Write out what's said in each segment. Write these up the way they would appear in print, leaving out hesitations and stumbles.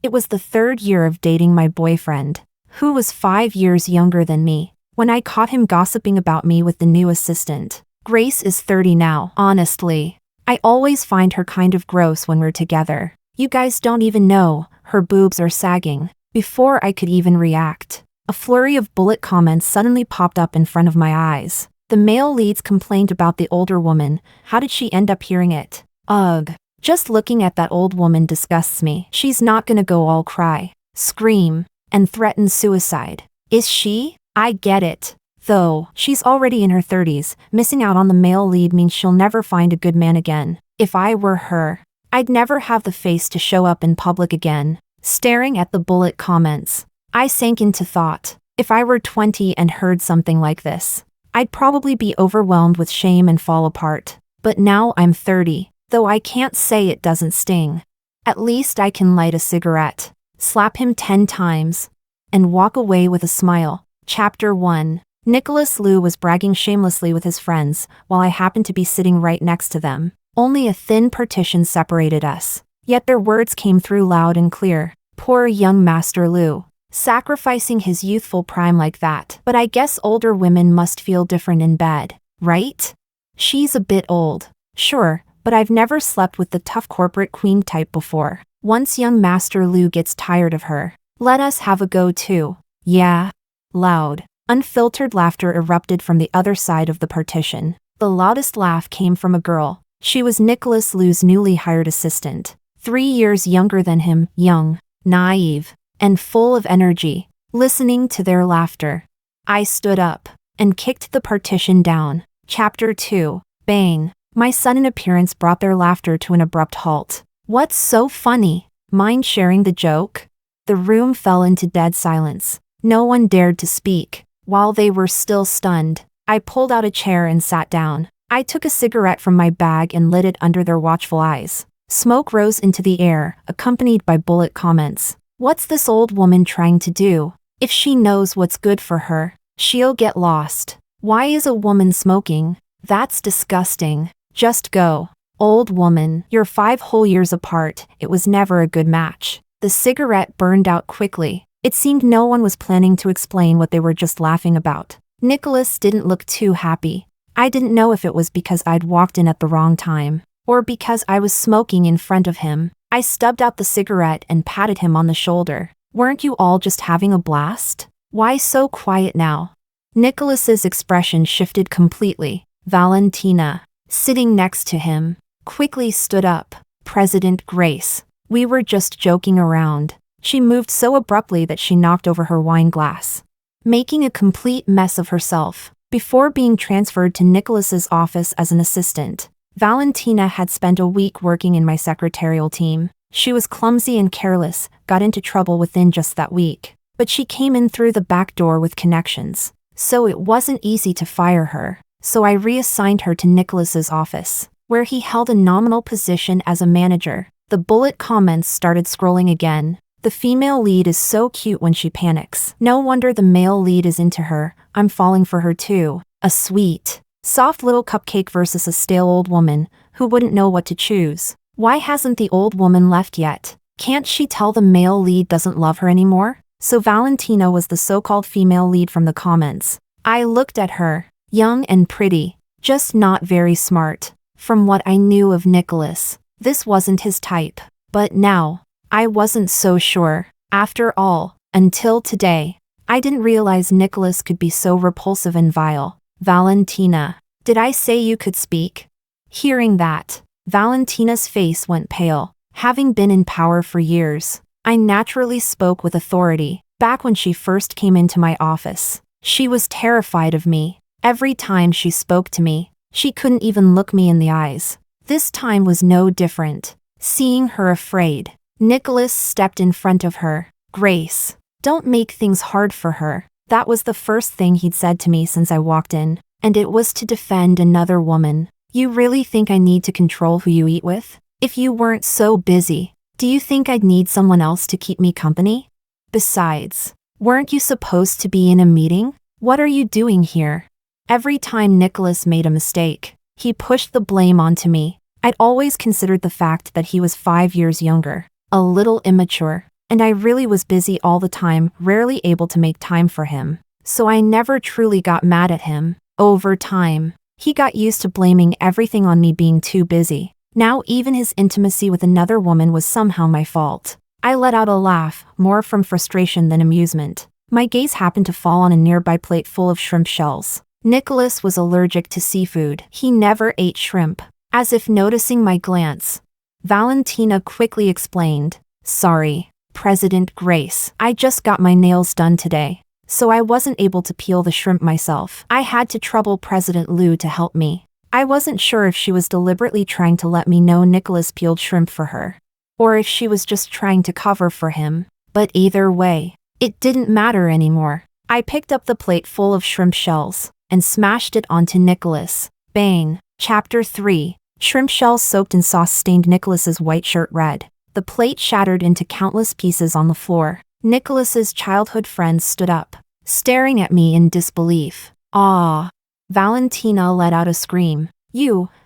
It was the 3rd year of dating my boyfriend, who was 5 years younger than me, when I caught him gossiping about me with the new assistant. Grace is 30 now. Honestly, I always find her kind of gross when we're together. You guys don't even know, her boobs are sagging. Before I could even react, a flurry of bullet comments suddenly popped up in front of my eyes. The male leads complained about the older woman. How did she end up hearing it? Ugh. Just looking at that old woman disgusts me. She's not gonna go all cry, scream, and threaten suicide, is she? I get it. Though, she's already in her 30s, missing out on the male lead means she'll never find a good man again. If I were her, I'd never have the face to show up in public again. Staring at the bullet comments, I sank into thought. If I were 20 and heard something like this, I'd probably be overwhelmed with shame and fall apart. But now I'm 30, though I can't say it doesn't sting. At least I can light a cigarette, slap him 10 times, and walk away with a smile. Chapter 1. Nicholas Liu was bragging shamelessly with his friends, while I happened to be sitting right next to them. Only a thin partition separated us, yet their words came through loud and clear. Poor young Master Liu, sacrificing his youthful prime like that. But I guess older women must feel different in bed, right? She's a bit old, sure, but I've never slept with the tough corporate queen type before. Once young Master Liu gets tired of her, let us have a go too. Yeah. Loud, unfiltered laughter erupted from the other side of the partition. The loudest laugh came from a girl. She was Nicholas Liu's newly hired assistant, 3 years younger than him, young, naive, and full of energy. Listening to their laughter, I stood up and kicked the partition down. Chapter 2. Bang. My sudden appearance brought their laughter to an abrupt halt. What's so funny? Mind sharing the joke? The room fell into dead silence. No one dared to speak. While they were still stunned, I pulled out a chair and sat down. I took a cigarette from my bag and lit it under their watchful eyes. Smoke rose into the air, accompanied by bullet comments. What's this old woman trying to do? If she knows what's good for her, she'll get lost. Why is a woman smoking? That's disgusting. Just go. Old woman, you're 5 whole years apart. It was never a good match. The cigarette burned out quickly. It seemed no one was planning to explain what they were just laughing about. Nicholas didn't look too happy. I didn't know if it was because I'd walked in at the wrong time, or because I was smoking in front of him. I stubbed out the cigarette and patted him on the shoulder. Weren't you all just having a blast? Why so quiet now? Nicholas's expression shifted completely. Valentina, sitting next to him, quickly stood up. President Grace, we were just joking around. She moved so abruptly that she knocked over her wine glass, making a complete mess of herself. Before being transferred to Nicholas's office as an assistant, Valentina had spent a week working in my secretarial team. She was clumsy and careless, got into trouble within just that week. But she came in through the back door with connections, so it wasn't easy to fire her. So I reassigned her to Nicholas's office, where he held a nominal position as a manager. The bullet comments started scrolling again. The female lead is so cute when she panics. No wonder the male lead is into her. I'm falling for her too. A sweet, soft little cupcake versus a stale old woman who wouldn't know what to choose. Why hasn't the old woman left yet? Can't she tell the male lead doesn't love her anymore? So Valentina was the so-called female lead from the comments. I looked at her, young and pretty, just not very smart. From what I knew of Nicholas, this wasn't his type. But now, I wasn't so sure. After all, until today, I didn't realize Nicholas could be so repulsive and vile. Valentina, did I say you could speak? Hearing that, Valentina's face went pale. Having been in power for years, I naturally spoke with authority. Back when she first came into my office, she was terrified of me. Every time she spoke to me, she couldn't even look me in the eyes. This time was no different. Seeing her afraid, Nicholas stepped in front of her. Grace, don't make things hard for her. That was the first thing he'd said to me since I walked in, and it was to defend another woman. You really think I need to control who you eat with? If you weren't so busy, do you think I'd need someone else to keep me company? Besides, weren't you supposed to be in a meeting? What are you doing here? Every time Nicholas made a mistake, he pushed the blame onto me. I'd always considered the fact that he was 5 years younger a little immature. And I really was busy all the time, rarely able to make time for him. So I never truly got mad at him. Over time, he got used to blaming everything on me being too busy. Now even his intimacy with another woman was somehow my fault. I let out a laugh, more from frustration than amusement. My gaze happened to fall on a nearby plate full of shrimp shells. Nicholas was allergic to seafood. He never ate shrimp. As if noticing my glance, Valentina quickly explained, "Sorry, President Grace. I just got my nails done today, so I wasn't able to peel the shrimp myself. I had to trouble President Lou to help me." I wasn't sure if she was deliberately trying to let me know Nicholas peeled shrimp for her, or if she was just trying to cover for him. But either way, it didn't matter anymore. I picked up the plate full of shrimp shells and smashed it onto Nicholas. Bang! Chapter 3. Shrimp shells soaked in sauce stained Nicholas's white shirt red. The plate shattered into countless pieces on the floor. Nicholas's childhood friends stood up, staring at me in disbelief. "Ah!" Valentina let out a scream.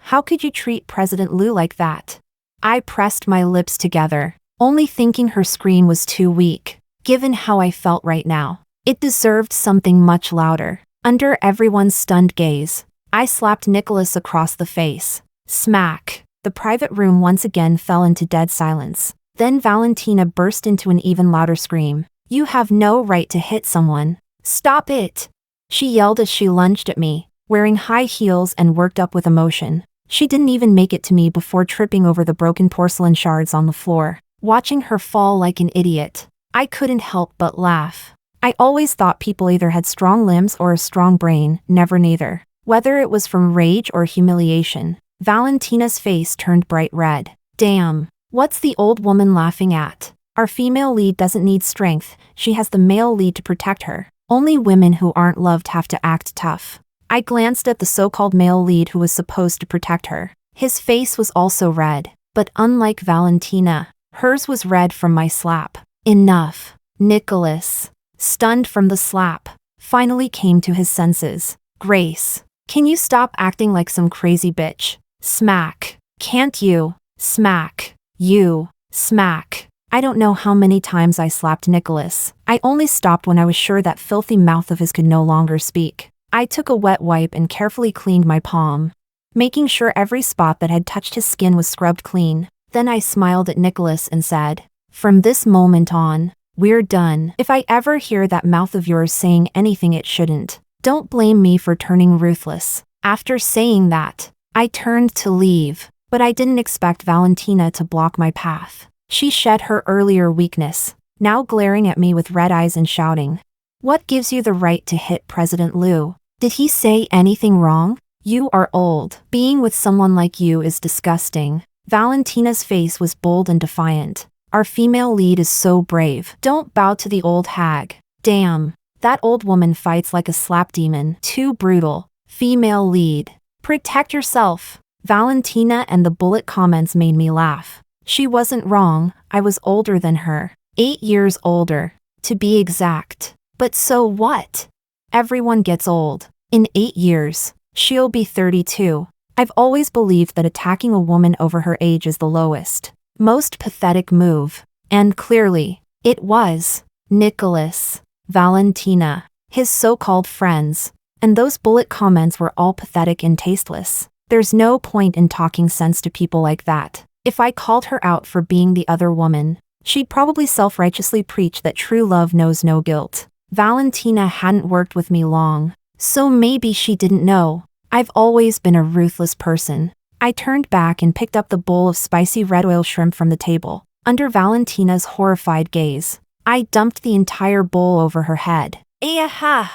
How could you treat President Lou like that?" I pressed my lips together, only thinking her scream was too weak. Given how I felt right now, it deserved something much louder. Under everyone's stunned gaze, I slapped Nicholas across the face. Smack! The private room once again fell into dead silence. Then Valentina burst into an even louder scream. "You have no right to hit someone. Stop it!" She yelled as she lunged at me, wearing high heels and worked up with emotion. She didn't even make it to me before tripping over the broken porcelain shards on the floor. Watching her fall like an idiot, I couldn't help but laugh. I always thought people either had strong limbs or a strong brain, never neither. Whether it was from rage or humiliation, Valentina's face turned bright red. "Damn, what's the old woman laughing at? Our female lead doesn't need strength, she has the male lead to protect her. Only women who aren't loved have to act tough." I glanced at the so-called male lead who was supposed to protect her. His face was also red, but unlike Valentina, hers was red from my slap. Enough. Nicholas, stunned from the slap, finally came to his senses. "Grace, can you stop acting like some crazy bitch?" Smack. "Can't you?" Smack. "You." Smack. I don't know how many times I slapped Nicholas. I only stopped when I was sure that filthy mouth of his could no longer speak. I took a wet wipe and carefully cleaned my palm, making sure every spot that had touched his skin was scrubbed clean. Then I smiled at Nicholas and said, "From this moment on, we're done. If I ever hear that mouth of yours saying anything it shouldn't, don't blame me for turning ruthless." After saying that, I turned to leave, but I didn't expect Valentina to block my path. She shed her earlier weakness, now glaring at me with red eyes and shouting, "What gives you the right to hit President Lou? Did he say anything wrong? You are old. Being with someone like you is disgusting." Valentina's face was bold and defiant. "Our female lead is so brave. Don't bow to the old hag." Damn, that old woman fights like a slap demon. Too brutal. Female lead. Protect yourself. Valentina and the bullet comments made me laugh. She wasn't wrong, I was older than her. 8 years older, to be exact. But so what? Everyone gets old. In 8 years, she'll be 32. I've always believed that attacking a woman over her age is the lowest, most pathetic move. And clearly, it was. Nicholas, Valentina, his so-called friends, and those bullet comments were all pathetic and tasteless. There's no point in talking sense to people like that. If I called her out for being the other woman, she'd probably self-righteously preach that true love knows no guilt. Valentina hadn't worked with me long, so maybe she didn't know. I've always been a ruthless person. I turned back and picked up the bowl of spicy red oil shrimp from the table. Under Valentina's horrified gaze, I dumped the entire bowl over her head. "Aha!"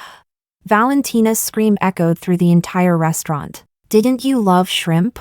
Valentina's scream echoed through the entire restaurant. "Didn't you love shrimp?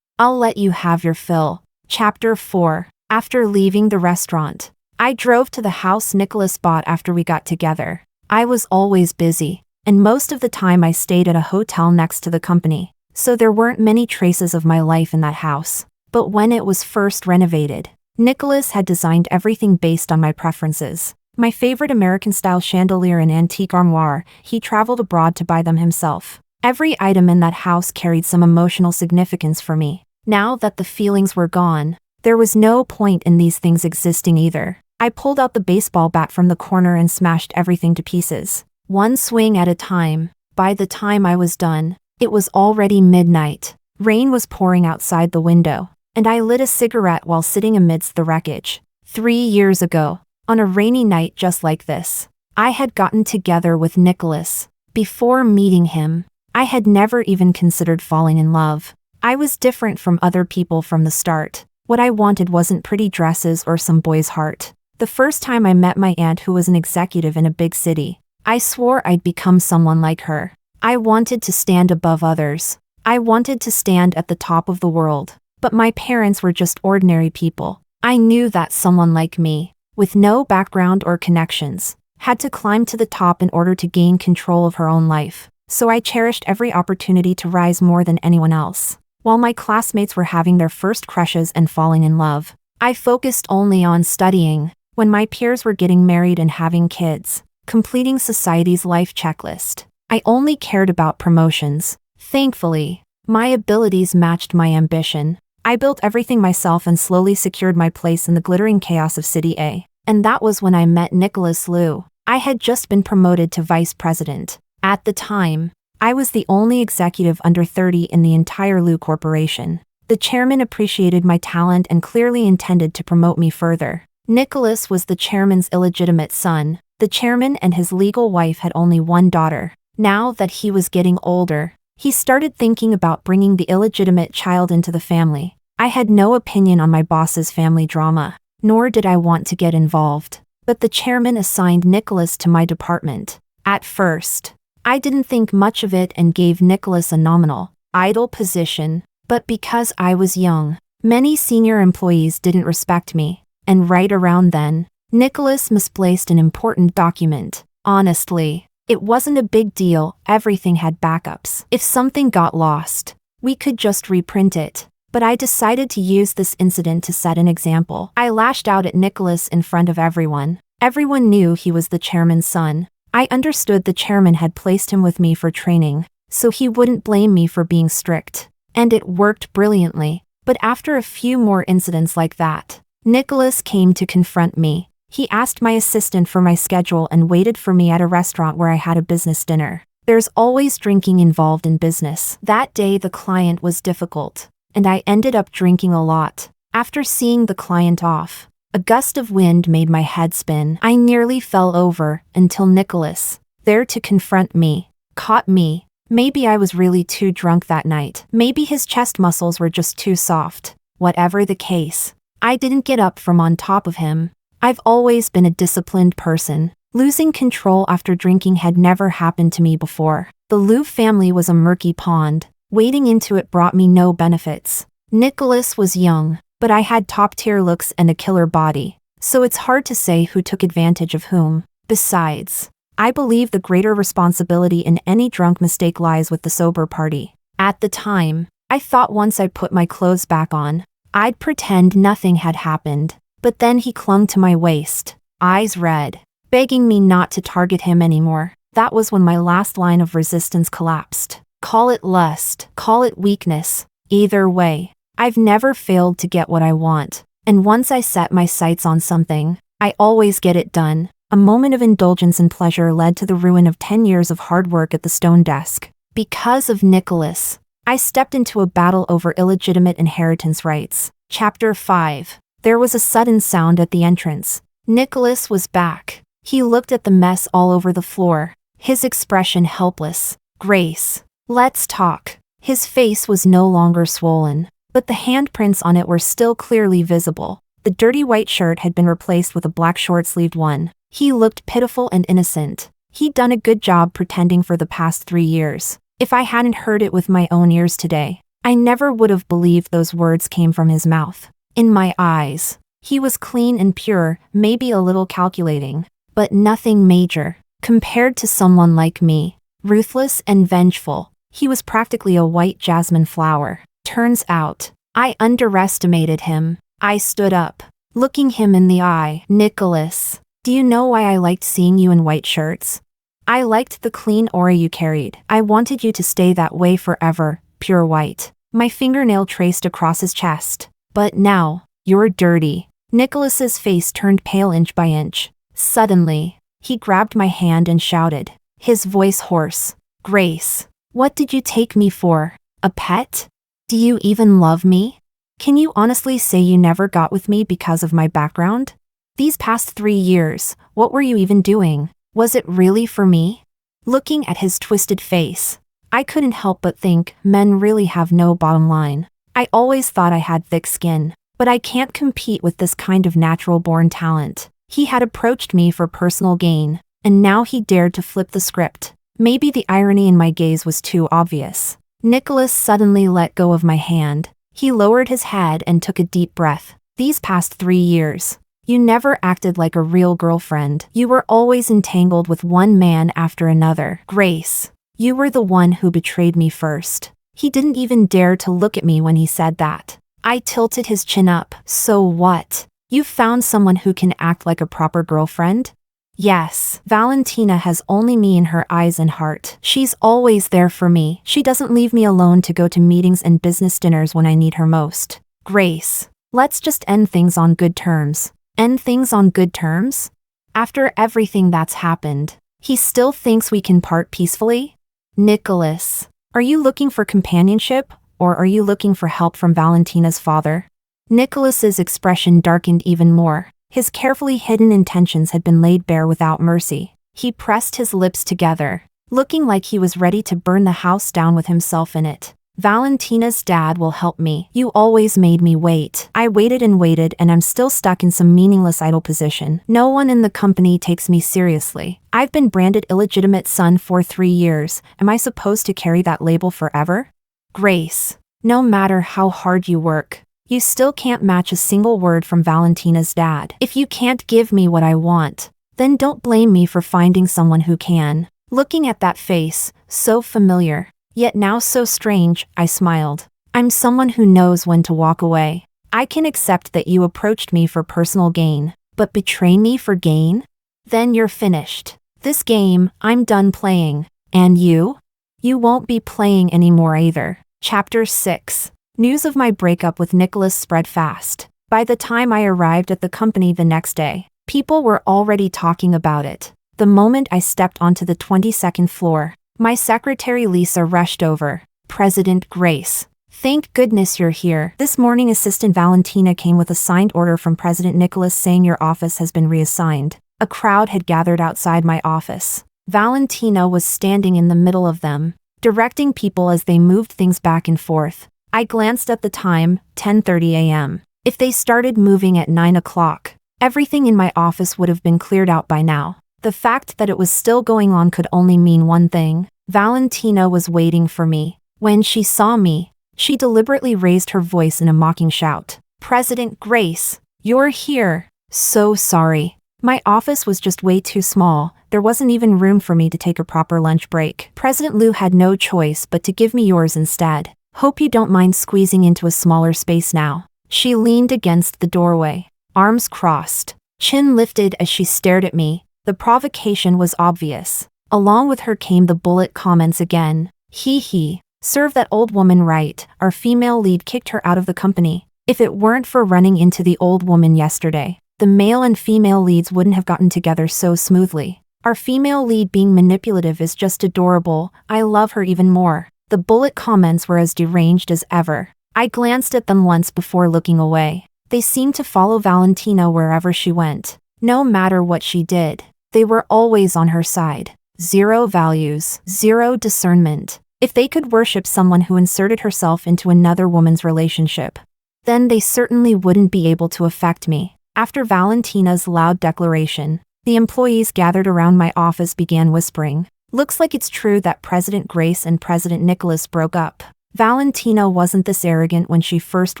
I'll let you have your fill." Chapter 4. After leaving the restaurant, I drove to the house Nicholas bought after we got together. I was always busy, and most of the time I stayed at a hotel next to the company, so there weren't many traces of my life in that house. But when it was first renovated, Nicholas had designed everything based on my preferences. My favorite American-style chandelier and antique armoire, he traveled abroad to buy them himself. Every item in that house carried some emotional significance for me. Now that the feelings were gone, there was no point in these things existing either. I pulled out the baseball bat from the corner and smashed everything to pieces, one swing at a time. By the time I was done, it was already midnight. Rain was pouring outside the window, and I lit a cigarette while sitting amidst the wreckage. 3 years ago, on a rainy night just like this, I had gotten together with Nicholas. Before meeting him, I had never even considered falling in love. I was different from other people from the start. What I wanted wasn't pretty dresses or some boy's heart. The first time I met my aunt, who was an executive in a big city, I swore I'd become someone like her. I wanted to stand above others. I wanted to stand at the top of the world. But my parents were just ordinary people. I knew that someone like me, with no background or connections, had to climb to the top in order to gain control of her own life. So I cherished every opportunity to rise more than anyone else. While my classmates were having their first crushes and falling in love, I focused only on studying. When my peers were getting married and having kids, completing society's life checklist, I only cared about promotions. Thankfully, my abilities matched my ambition. I built everything myself and slowly secured my place in the glittering chaos of City A. And that was when I met Nicholas Liu. I had just been promoted to vice president. At the time, I was the only executive under 30 in the entire Liu Corporation. The chairman appreciated my talent and clearly intended to promote me further. Nicholas was the chairman's illegitimate son. The chairman and his legal wife had only one daughter. Now that he was getting older, he started thinking about bringing the illegitimate child into the family. I had no opinion on my boss's family drama, nor did I want to get involved. But the chairman assigned Nicholas to my department. At first, I didn't think much of it and gave Nicholas a nominal, idle position. But because I was young, many senior employees didn't respect me. And right around then, Nicholas misplaced an important document. Honestly, it wasn't a big deal. Everything had backups. If something got lost, we could just reprint it. But I decided to use this incident to set an example. I lashed out at Nicholas in front of everyone. Everyone knew he was the chairman's son. I understood the chairman had placed him with me for training, so he wouldn't blame me for being strict. And it worked brilliantly. But after a few more incidents like that, Nicholas came to confront me. He asked my assistant for my schedule and waited for me at a restaurant where I had a business dinner. There's always drinking involved in business. That day the client was difficult, and I ended up drinking a lot. After seeing the client off, a gust of wind made my head spin. I nearly fell over until Nicholas, there to confront me, caught me. Maybe I was really too drunk that night. Maybe his chest muscles were just too soft. Whatever the case, I didn't get up from on top of him. I've always been a disciplined person. Losing control after drinking had never happened to me before. The Liu family was a murky pond. Wading into it brought me no benefits. Nicholas was young, but I had top-tier looks and a killer body, so it's hard to say who took advantage of whom. Besides, I believe the greater responsibility in any drunk mistake lies with the sober party. At the time, I thought once I put my clothes back on, I'd pretend nothing had happened. But then he clung to my waist, eyes red, begging me not to target him anymore. That was when my last line of resistance collapsed. Call it lust, call it weakness. Either way, I've never failed to get what I want. And once I set my sights on something, I always get it done. A moment of indulgence and pleasure led to the ruin of 10 years of hard work at the stone desk. Because of Nicholas, I stepped into a battle over illegitimate inheritance rights. Chapter 5. There was a sudden sound at the entrance. Nicholas was back. He looked at the mess all over the floor, his expression helpless. Grace, let's talk. His face was no longer swollen, but the handprints on it were still clearly visible. The dirty white shirt had been replaced with a black short-sleeved one. He looked pitiful and innocent. He'd done a good job pretending for the past 3 years. If I hadn't heard it with my own ears today, I never would have believed those words came from his mouth. In my eyes, he was clean and pure, maybe a little calculating, but nothing major. Compared to someone like me, ruthless and vengeful, he was practically a white jasmine flower. Turns out, I underestimated him. I stood up, looking him in the eye. Nicholas, do you know why I liked seeing you in white shirts? I liked the clean aura you carried. I wanted you to stay that way forever, pure white. My fingernail traced across his chest. But now, you're dirty. Nicholas's face turned pale inch by inch. Suddenly, he grabbed my hand and shouted, his voice hoarse. Grace, what did you take me for? A pet? Do you even love me? Can you honestly say you never got with me because of my background? These past 3 years, what were you even doing? Was it really for me? Looking at his twisted face, I couldn't help but think men really have no bottom line. I always thought I had thick skin, but I can't compete with this kind of natural-born talent. He had approached me for personal gain, and now he dared to flip the script. Maybe the irony in my gaze was too obvious. Nicholas suddenly let go of my hand. He lowered his head and took a deep breath. These past 3 years, you never acted like a real girlfriend. You were always entangled with one man after another. Grace, you were the one who betrayed me first. He didn't even dare to look at me when he said that. I tilted his chin up. So what? You found someone who can act like a proper girlfriend? Yes, Valentina has only me in her eyes and heart. She's always there for me. She doesn't leave me alone to go to meetings and business dinners when I need her most. Grace, let's just end things on good terms. End things on good terms? After everything that's happened, he still thinks we can part peacefully? Nicholas, are you looking for companionship, or are you looking for help from Valentina's father? Nicholas's expression darkened even more. His carefully hidden intentions had been laid bare without mercy. He pressed his lips together, looking like he was ready to burn the house down with himself in it. Valentina's dad will help me. You always made me wait. I waited and I'm still stuck in some meaningless idle position. No one in the company takes me seriously. I've been branded illegitimate son for 3 years. Am I supposed to carry that label forever? Grace, no matter how hard you work, you still can't match a single word from Valentina's dad. If you can't give me what I want, then don't blame me for finding someone who can. Looking at that face, so familiar, yet now so strange, I smiled. I'm someone who knows when to walk away. I can accept that you approached me for personal gain, but betray me for gain? Then you're finished. This game, I'm done playing. And you? You won't be playing anymore either. Chapter 6. News of my breakup with Nicholas spread fast. By the time I arrived at the company the next day, people were already talking about it. The moment I stepped onto the 22nd floor, my secretary Lisa rushed over. President Grace, thank goodness you're here. This morning Assistant Valentina came with a signed order from President Nicholas saying your office has been reassigned. A crowd had gathered outside my office. Valentina was standing in the middle of them, directing people as they moved things back and forth. I glanced at the time, 10:30 a.m. If they started moving at 9 o'clock, everything in my office would have been cleared out by now. The fact that it was still going on could only mean one thing. Valentina was waiting for me. When she saw me, she deliberately raised her voice in a mocking shout. President Grace, you're here. So sorry. My office was just way too small. There wasn't even room for me to take a proper lunch break. President Liu had no choice but to give me yours instead. Hope you don't mind squeezing into a smaller space now. She leaned against the doorway, arms crossed, chin lifted as she stared at me. The provocation was obvious. Along with her came the bullet comments again. Hee. Serve that old woman right. Our female lead kicked her out of the company. If it weren't for running into the old woman yesterday, the male and female leads wouldn't have gotten together so smoothly. Our female lead being manipulative is just adorable. I love her even more. The bullet comments were as deranged as ever. I glanced at them once before looking away. They seemed to follow Valentina wherever she went. No matter what she did, they were always on her side. Zero values, zero discernment. If they could worship someone who inserted herself into another woman's relationship, then they certainly wouldn't be able to affect me. After Valentina's loud declaration, the employees gathered around my office began whispering. Looks like it's true that President Grace and President Nicholas broke up. Valentina wasn't this arrogant when she first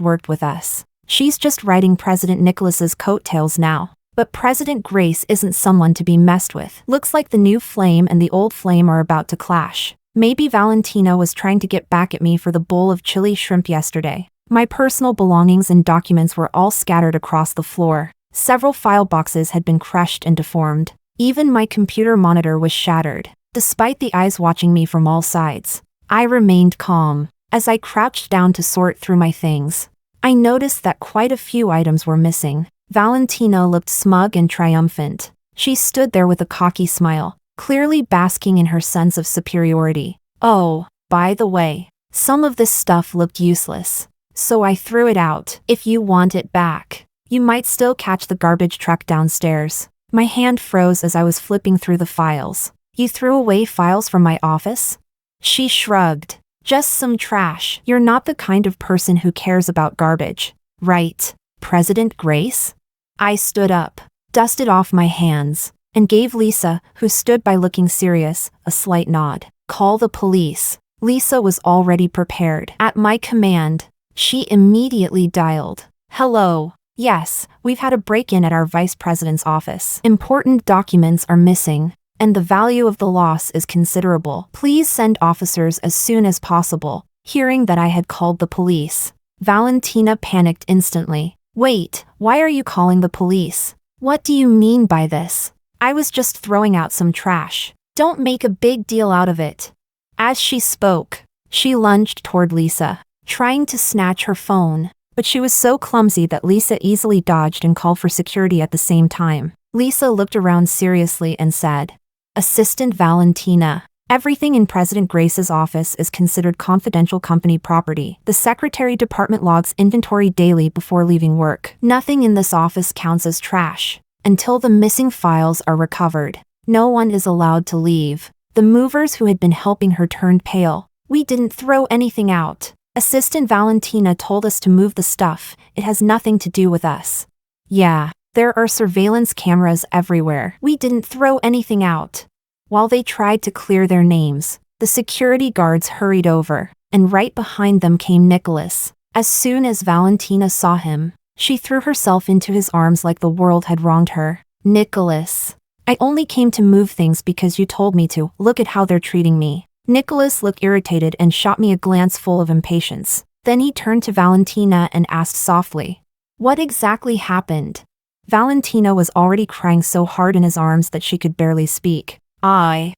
worked with us. She's just riding President Nicholas's coattails now. But President Grace isn't someone to be messed with. Looks like the new flame and the old flame are about to clash. Maybe Valentina was trying to get back at me for the bowl of chili shrimp yesterday. My personal belongings and documents were all scattered across the floor. Several file boxes had been crushed and deformed. Even my computer monitor was shattered. Despite the eyes watching me from all sides, I remained calm. As I crouched down to sort through my things, I noticed that quite a few items were missing. Valentina looked smug and triumphant. She stood there with a cocky smile, clearly basking in her sense of superiority. Oh, by the way, some of this stuff looked useless, so I threw it out. If you want it back, you might still catch the garbage truck downstairs. My hand froze as I was flipping through the files. You threw away files from my office? She shrugged. Just some trash. You're not the kind of person who cares about garbage, right, President Grace? I stood up, dusted off my hands, and gave Lisa, who stood by looking serious, a slight nod. Call the police. Lisa was already prepared. At my command, she immediately dialed. Hello. Yes, we've had a break-in at our vice president's office. Important documents are missing, and the value of the loss is considerable. Please send officers as soon as possible. Hearing that I had called the police, Valentina panicked instantly. Wait, why are you calling the police? What do you mean by this? I was just throwing out some trash. Don't make a big deal out of it. As she spoke, she lunged toward Lisa, trying to snatch her phone, but she was so clumsy that Lisa easily dodged and called for security at the same time. Lisa looked around seriously and said, Assistant Valentina, everything in President Grace's office is considered confidential company property. The Secretary Department logs inventory daily before leaving work. Nothing in this office counts as trash. Until the missing files are recovered, no one is allowed to leave. The movers who had been helping her turned pale. We didn't throw anything out. Assistant Valentina told us to move the stuff. It has nothing to do with us. Yeah, there are surveillance cameras everywhere. We didn't throw anything out. While they tried to clear their names, the security guards hurried over, and right behind them came Nicholas. As soon as Valentina saw him, she threw herself into his arms like the world had wronged her. Nicholas, I only came to move things because you told me to. Look at how they're treating me. Nicholas looked irritated and shot me a glance full of impatience. Then he turned to Valentina and asked softly, What exactly happened? Valentina was already crying so hard in his arms that she could barely speak. I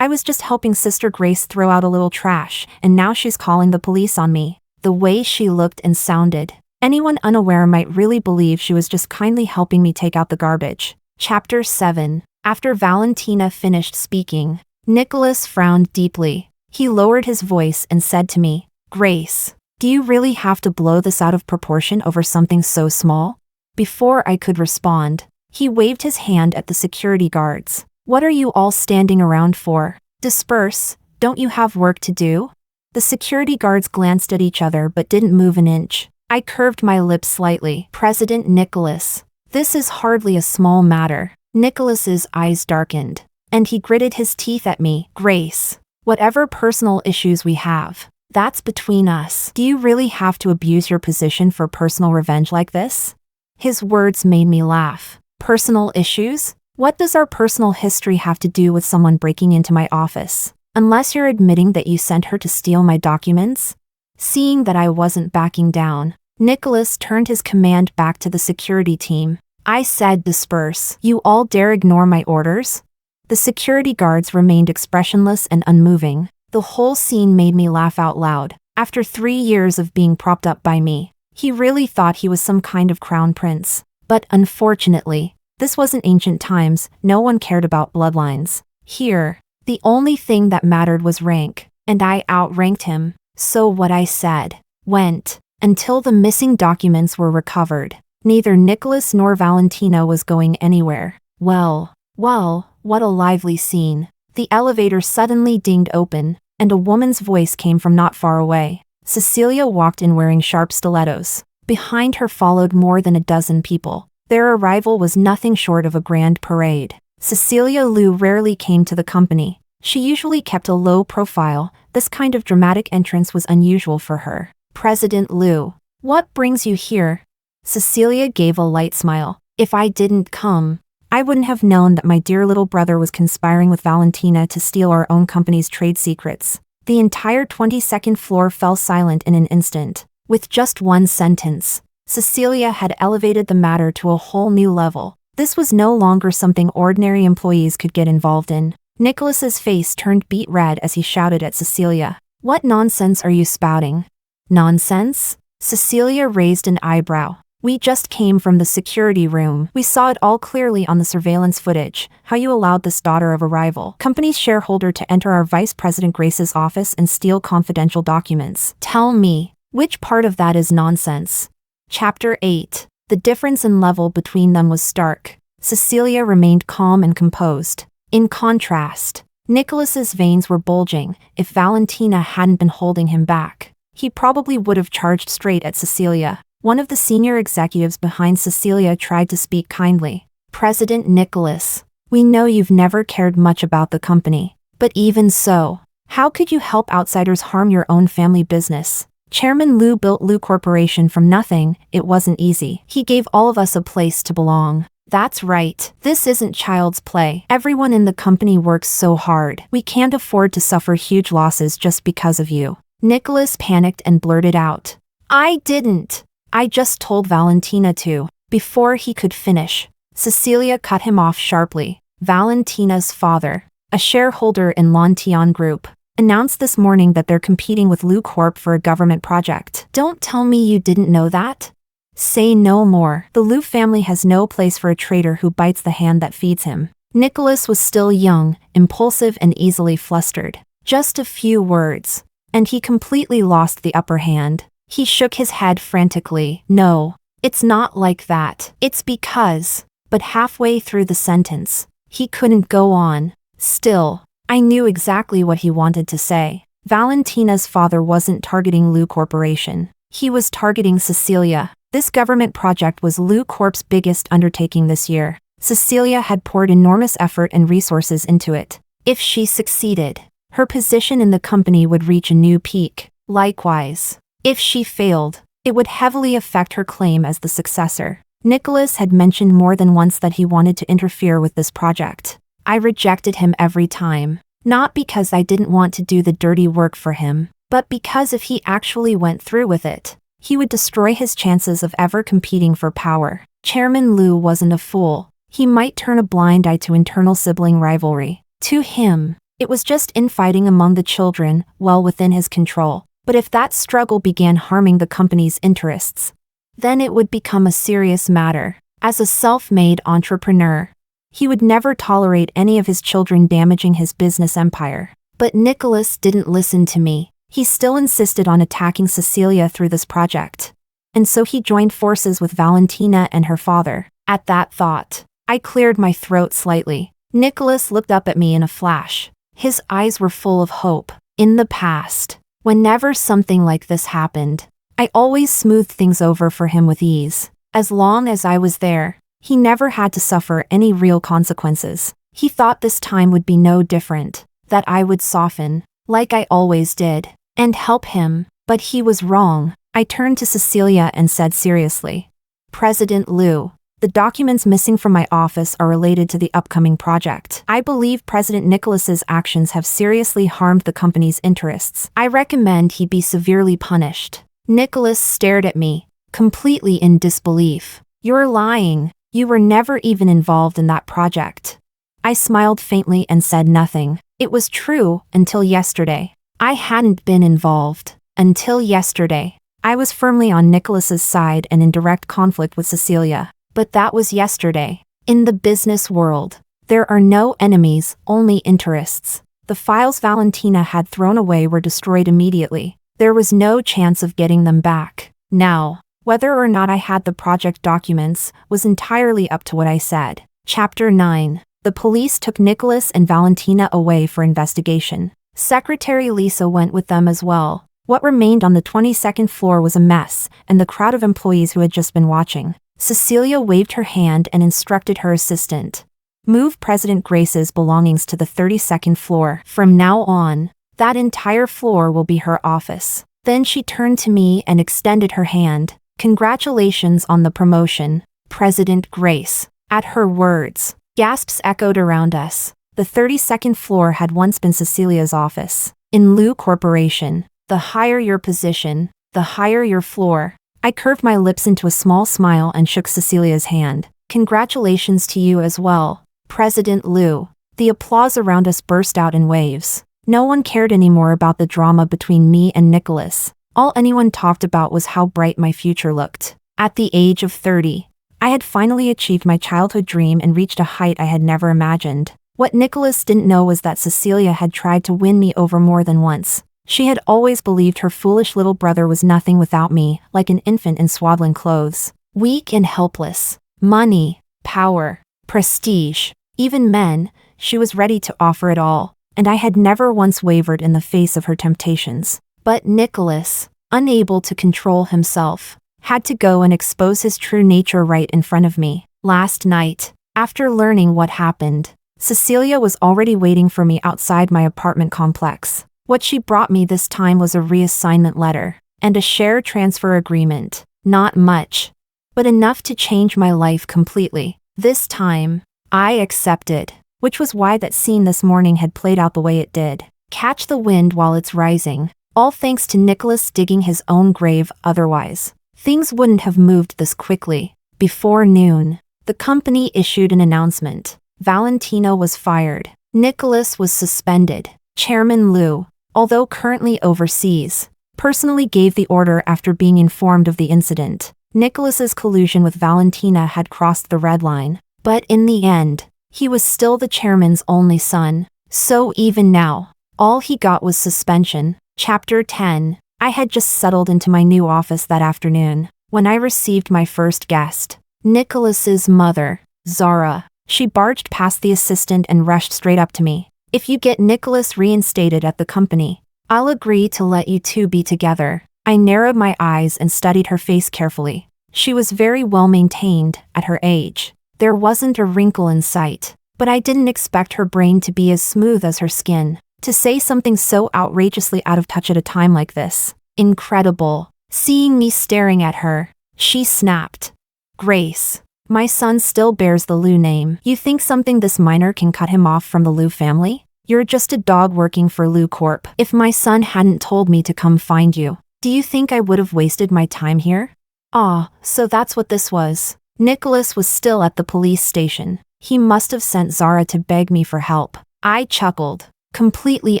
was just helping Sister Grace throw out a little trash, and now she's calling the police on me. The way she looked and sounded, anyone unaware might really believe she was just kindly helping me take out the garbage. Chapter 7. After Valentina finished speaking, Nicholas frowned deeply. He lowered his voice and said to me, Grace, do you really have to blow this out of proportion over something so small? Before I could respond, he waved his hand at the security guards. What are you all standing around for? Disperse, don't you have work to do? The security guards glanced at each other but didn't move an inch. I curved my lips slightly. President Nicholas, this is hardly a small matter. Nicholas's eyes darkened, and he gritted his teeth at me. Grace, whatever personal issues we have, that's between us. Do you really have to abuse your position for personal revenge like this? His words made me laugh. Personal issues? What does our personal history have to do with someone breaking into my office? Unless you're admitting that you sent her to steal my documents? Seeing that I wasn't backing down, Nicholas turned his command back to the security team. I said disperse. You all dare ignore my orders? The security guards remained expressionless and unmoving. The whole scene made me laugh out loud. After 3 years of being propped up by me, he really thought he was some kind of crown prince. But unfortunately, this wasn't ancient times. No one cared about bloodlines. Here, the only thing that mattered was rank, and I outranked him. So what I said went. Until the missing documents were recovered, neither Nicholas nor Valentina was going anywhere. Well, what a lively scene. The elevator suddenly dinged open, and a woman's voice came from not far away. Cecilia walked in wearing sharp stilettos. Behind her followed more than a dozen people. Their arrival was nothing short of a grand parade. Cecilia Liu rarely came to the company. She usually kept a low profile. This kind of dramatic entrance was unusual for her. President Liu, what brings you here? Cecilia gave a light smile. If I didn't come, I wouldn't have known that my dear little brother was conspiring with Valentina to steal our own company's trade secrets. The entire 22nd floor fell silent in an instant. With just one sentence, Cecilia had elevated the matter to a whole new level. This was no longer something ordinary employees could get involved in. Nicholas's face turned beet red as he shouted at Cecilia. What nonsense are you spouting? Nonsense? Cecilia raised an eyebrow. We just came from the security room. We saw it all clearly on the surveillance footage, how you allowed this daughter of a rival company's shareholder to enter our Vice President Grace's office and steal confidential documents. Tell me, which part of that is nonsense? Chapter 8. The difference in level between them was stark. Cecilia remained calm and composed. In contrast, Nicholas's veins were bulging. If Valentina hadn't been holding him back, he probably would have charged straight at Cecilia. One of the senior executives behind Cecilia tried to speak kindly. President Nicholas, we know you've never cared much about the company. But even so, how could you help outsiders harm your own family business? Chairman Liu built Liu Corporation from nothing. It wasn't easy. He gave all of us a place to belong. That's right. This isn't child's play. Everyone in the company works so hard. We can't afford to suffer huge losses just because of you. Nicholas panicked and blurted out, I didn't. I just told Valentina to. Before he could finish, Cecilia cut him off sharply. Valentina's father, a shareholder in Lantian Group, announced this morning that they're competing with Liu Corp for a government project. Don't tell me you didn't know that. Say no more. The Liu family has no place for a traitor who bites the hand that feeds him. Nicholas was still young, impulsive and easily flustered. Just a few words, and he completely lost the upper hand. He shook his head frantically. No, it's not like that. It's because. But halfway through the sentence, he couldn't go on. Still, I knew exactly what he wanted to say. Valentina's father wasn't targeting Liu Corporation. He was targeting Cecilia. This government project was Liu Corp's biggest undertaking this year. Cecilia had poured enormous effort and resources into it. If she succeeded, her position in the company would reach a new peak. Likewise, if she failed, it would heavily affect her claim as the successor. Nicholas had mentioned more than once that he wanted to interfere with this project. I rejected him every time. Not because I didn't want to do the dirty work for him, but because if he actually went through with it, he would destroy his chances of ever competing for power. Chairman Liu wasn't a fool. He might turn a blind eye to internal sibling rivalry. To him, it was just infighting among the children, well within his control. But if that struggle began harming the company's interests, then it would become a serious matter. As a self-made entrepreneur, he would never tolerate any of his children damaging his business empire. But Nicholas didn't listen to me. He still insisted on attacking Cecilia through this project. And so he joined forces with Valentina and her father. At that thought, I cleared my throat slightly. Nicholas looked up at me in a flash. His eyes were full of hope. In the past, whenever something like this happened, I always smoothed things over for him with ease. As long as I was there, he never had to suffer any real consequences. He thought this time would be no different, that I would soften, like I always did, and help him, but he was wrong. I turned to Cecilia and said seriously, President Liu, the documents missing from my office are related to the upcoming project. I believe President Nicholas's actions have seriously harmed the company's interests. I recommend he be severely punished. Nicholas stared at me, completely in disbelief. You're lying. You were never even involved in that project. I smiled faintly and said nothing. It was true until yesterday. I hadn't been involved until yesterday. I was firmly on Nicholas's side and in direct conflict with Cecilia. But that was yesterday. In the business world, there are no enemies, only interests. The files Valentina had thrown away were destroyed immediately. There was no chance of getting them back. Now, whether or not I had the project documents was entirely up to what I said. Chapter 9. The police took Nicholas and Valentina away for investigation. Secretary Lisa went with them as well. What remained on the 22nd floor was a mess, and the crowd of employees who had just been watching. Cecilia waved her hand and instructed her assistant. Move President Grace's belongings to the 32nd floor. From now on, that entire floor will be her office. Then she turned to me and extended her hand. Congratulations on the promotion, President Grace. At her words, gasps echoed around us. The 32nd floor had once been Cecilia's office. In Liu Corporation, the higher your position, the higher your floor. I curved my lips into a small smile and shook Cecilia's hand. Congratulations to you as well, President Liu. The applause around us burst out in waves. No one cared anymore about the drama between me and Nicholas. All anyone talked about was how bright my future looked. At the age of 30, I had finally achieved my childhood dream and reached a height I had never imagined. What Nicholas didn't know was that Cecilia had tried to win me over more than once. She had always believed her foolish little brother was nothing without me, like an infant in swaddling clothes. Weak and helpless. Money, power, prestige, even men, she was ready to offer it all, and I had never once wavered in the face of her temptations. But Nicholas, unable to control himself, had to go and expose his true nature right in front of me. Last night, after learning what happened, Cecilia was already waiting for me outside my apartment complex. What she brought me this time was a reassignment letter and a share transfer agreement. Not much, but enough to change my life completely. This time, I accepted, which was why that scene this morning had played out the way it did. Catch the wind while it's rising. All thanks to Nicholas digging his own grave. Otherwise, things wouldn't have moved this quickly. Before noon, the company issued an announcement. Valentina was fired. Nicholas was suspended. Chairman Liu, although currently overseas, personally gave the order after being informed of the incident. Nicholas's collusion with Valentina had crossed the red line, but in the end, he was still the chairman's only son. So even now, all he got was suspension. Chapter 10. I had just settled into my new office that afternoon when I received my first guest. Nicholas's mother, Zara. She barged past the assistant and rushed straight up to me. If you get Nicholas reinstated at the company, I'll agree to let you two be together. I narrowed my eyes and studied her face carefully. She was very well maintained at her age. There wasn't a wrinkle in sight, but I didn't expect her brain to be as smooth as her skin. To say something so outrageously out of touch at a time like this. Incredible. Seeing me staring at her, she snapped. Grace. My son still bears the Liu name. You think something this minor can cut him off from the Liu family? You're just a dog working for Liu Corp. If my son hadn't told me to come find you, do you think I would have wasted my time here? Ah, so that's what this was. Nicholas was still at the police station. He must have sent Zara to beg me for help. I chuckled, completely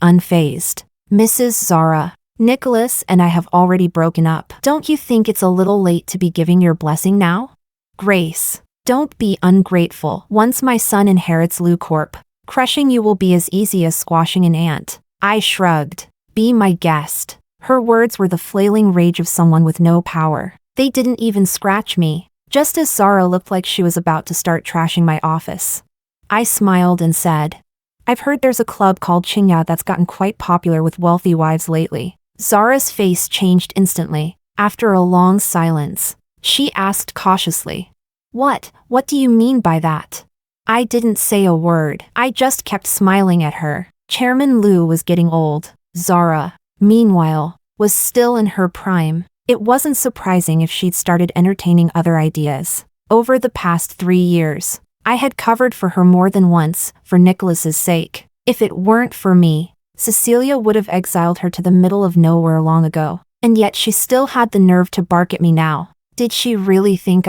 unfazed. Mrs. Zara, Nicholas and I have already broken up. Don't you think it's a little late to be giving your blessing now? Grace, don't be ungrateful. Once my son inherits Liu Corp, crushing you will be as easy as squashing an ant. I shrugged. Be my guest. Her words were the flailing rage of someone with no power. They didn't even scratch me, just as Zara looked like she was about to start trashing my office. I smiled and said, I've heard there's a club called Qingya that's gotten quite popular with wealthy wives lately. Zara's face changed instantly. After a long silence, she asked cautiously, What do you mean by that? I didn't say a word. I just kept smiling at her. Chairman Liu was getting old. Zara, meanwhile, was still in her prime. It wasn't surprising if she'd started entertaining other ideas. Over the past 3 years, I had covered for her more than once, for Nicholas's sake. If it weren't for me, Cecilia would have exiled her to the middle of nowhere long ago. And yet she still had the nerve to bark at me now. Did she really think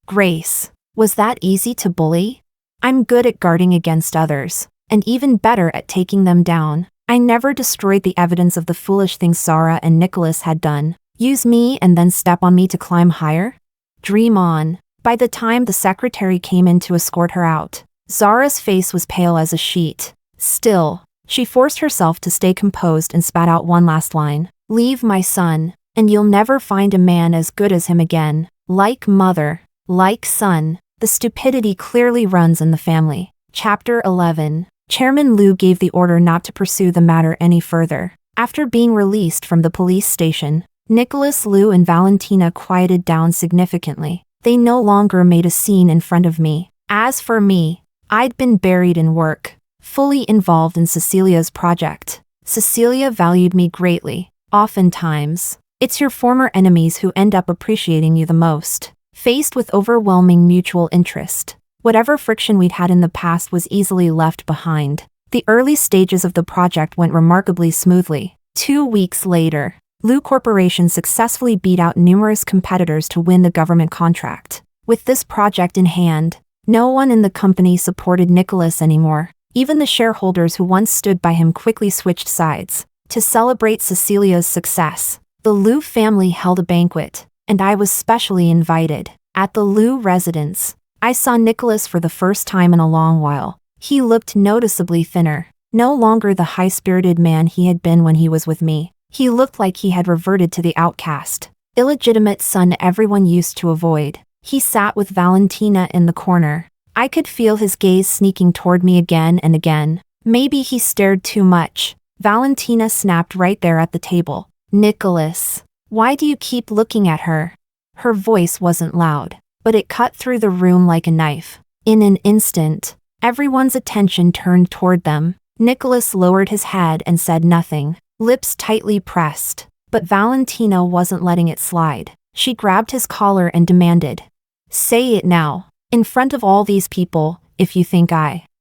Grace, was that easy to bully? I'm good at guarding against others, and even better at taking them down. I never destroyed the evidence of the foolish things Zara and Nicholas had done. Use me and then step on me to climb higher? Dream on. By the time the secretary came in to escort her out, Zara's face was pale as a sheet. Still, she forced herself to stay composed and spat out one last line. Leave my son, and you'll never find a man as good as him again. Like mother, like son, the stupidity clearly runs in the family. Chapter 11. Chairman Liu gave the order not to pursue the matter any further. After being released from the police station, Nicholas, Liu and Valentina quieted down significantly. They no longer made a scene in front of me. As for me, I'd been buried in work, fully involved in Cecilia's project. Cecilia valued me greatly. Oftentimes, it's your former enemies who end up appreciating you the most. Faced with overwhelming mutual interest, whatever friction we'd had in the past was easily left behind. The early stages of the project went remarkably smoothly. 2 weeks later, Liu Corporation successfully beat out numerous competitors to win the government contract. With this project in hand, no one in the company supported Nicholas anymore. Even the shareholders who once stood by him quickly switched sides. To celebrate Cecilia's success, the Liu family held a banquet. and I was specially invited. At the Liu residence, I saw Nicholas for the first time in a long while. He looked noticeably thinner, no longer the high-spirited man he had been when he was with me. He looked like he had reverted to the outcast, illegitimate son everyone used to avoid. He sat with Valentina in the corner. I could feel his gaze sneaking toward me again and again. Maybe he stared too much. Valentina snapped right there at the table. Nicholas, why do you keep looking at her? Her voice wasn't loud, but it cut through the room like a knife. In an instant, everyone's attention turned toward them. Nicholas lowered his head and said nothing, lips tightly pressed. But Valentina wasn't letting it slide. She grabbed his collar and demanded, "Say it now, in front of all these people, if you think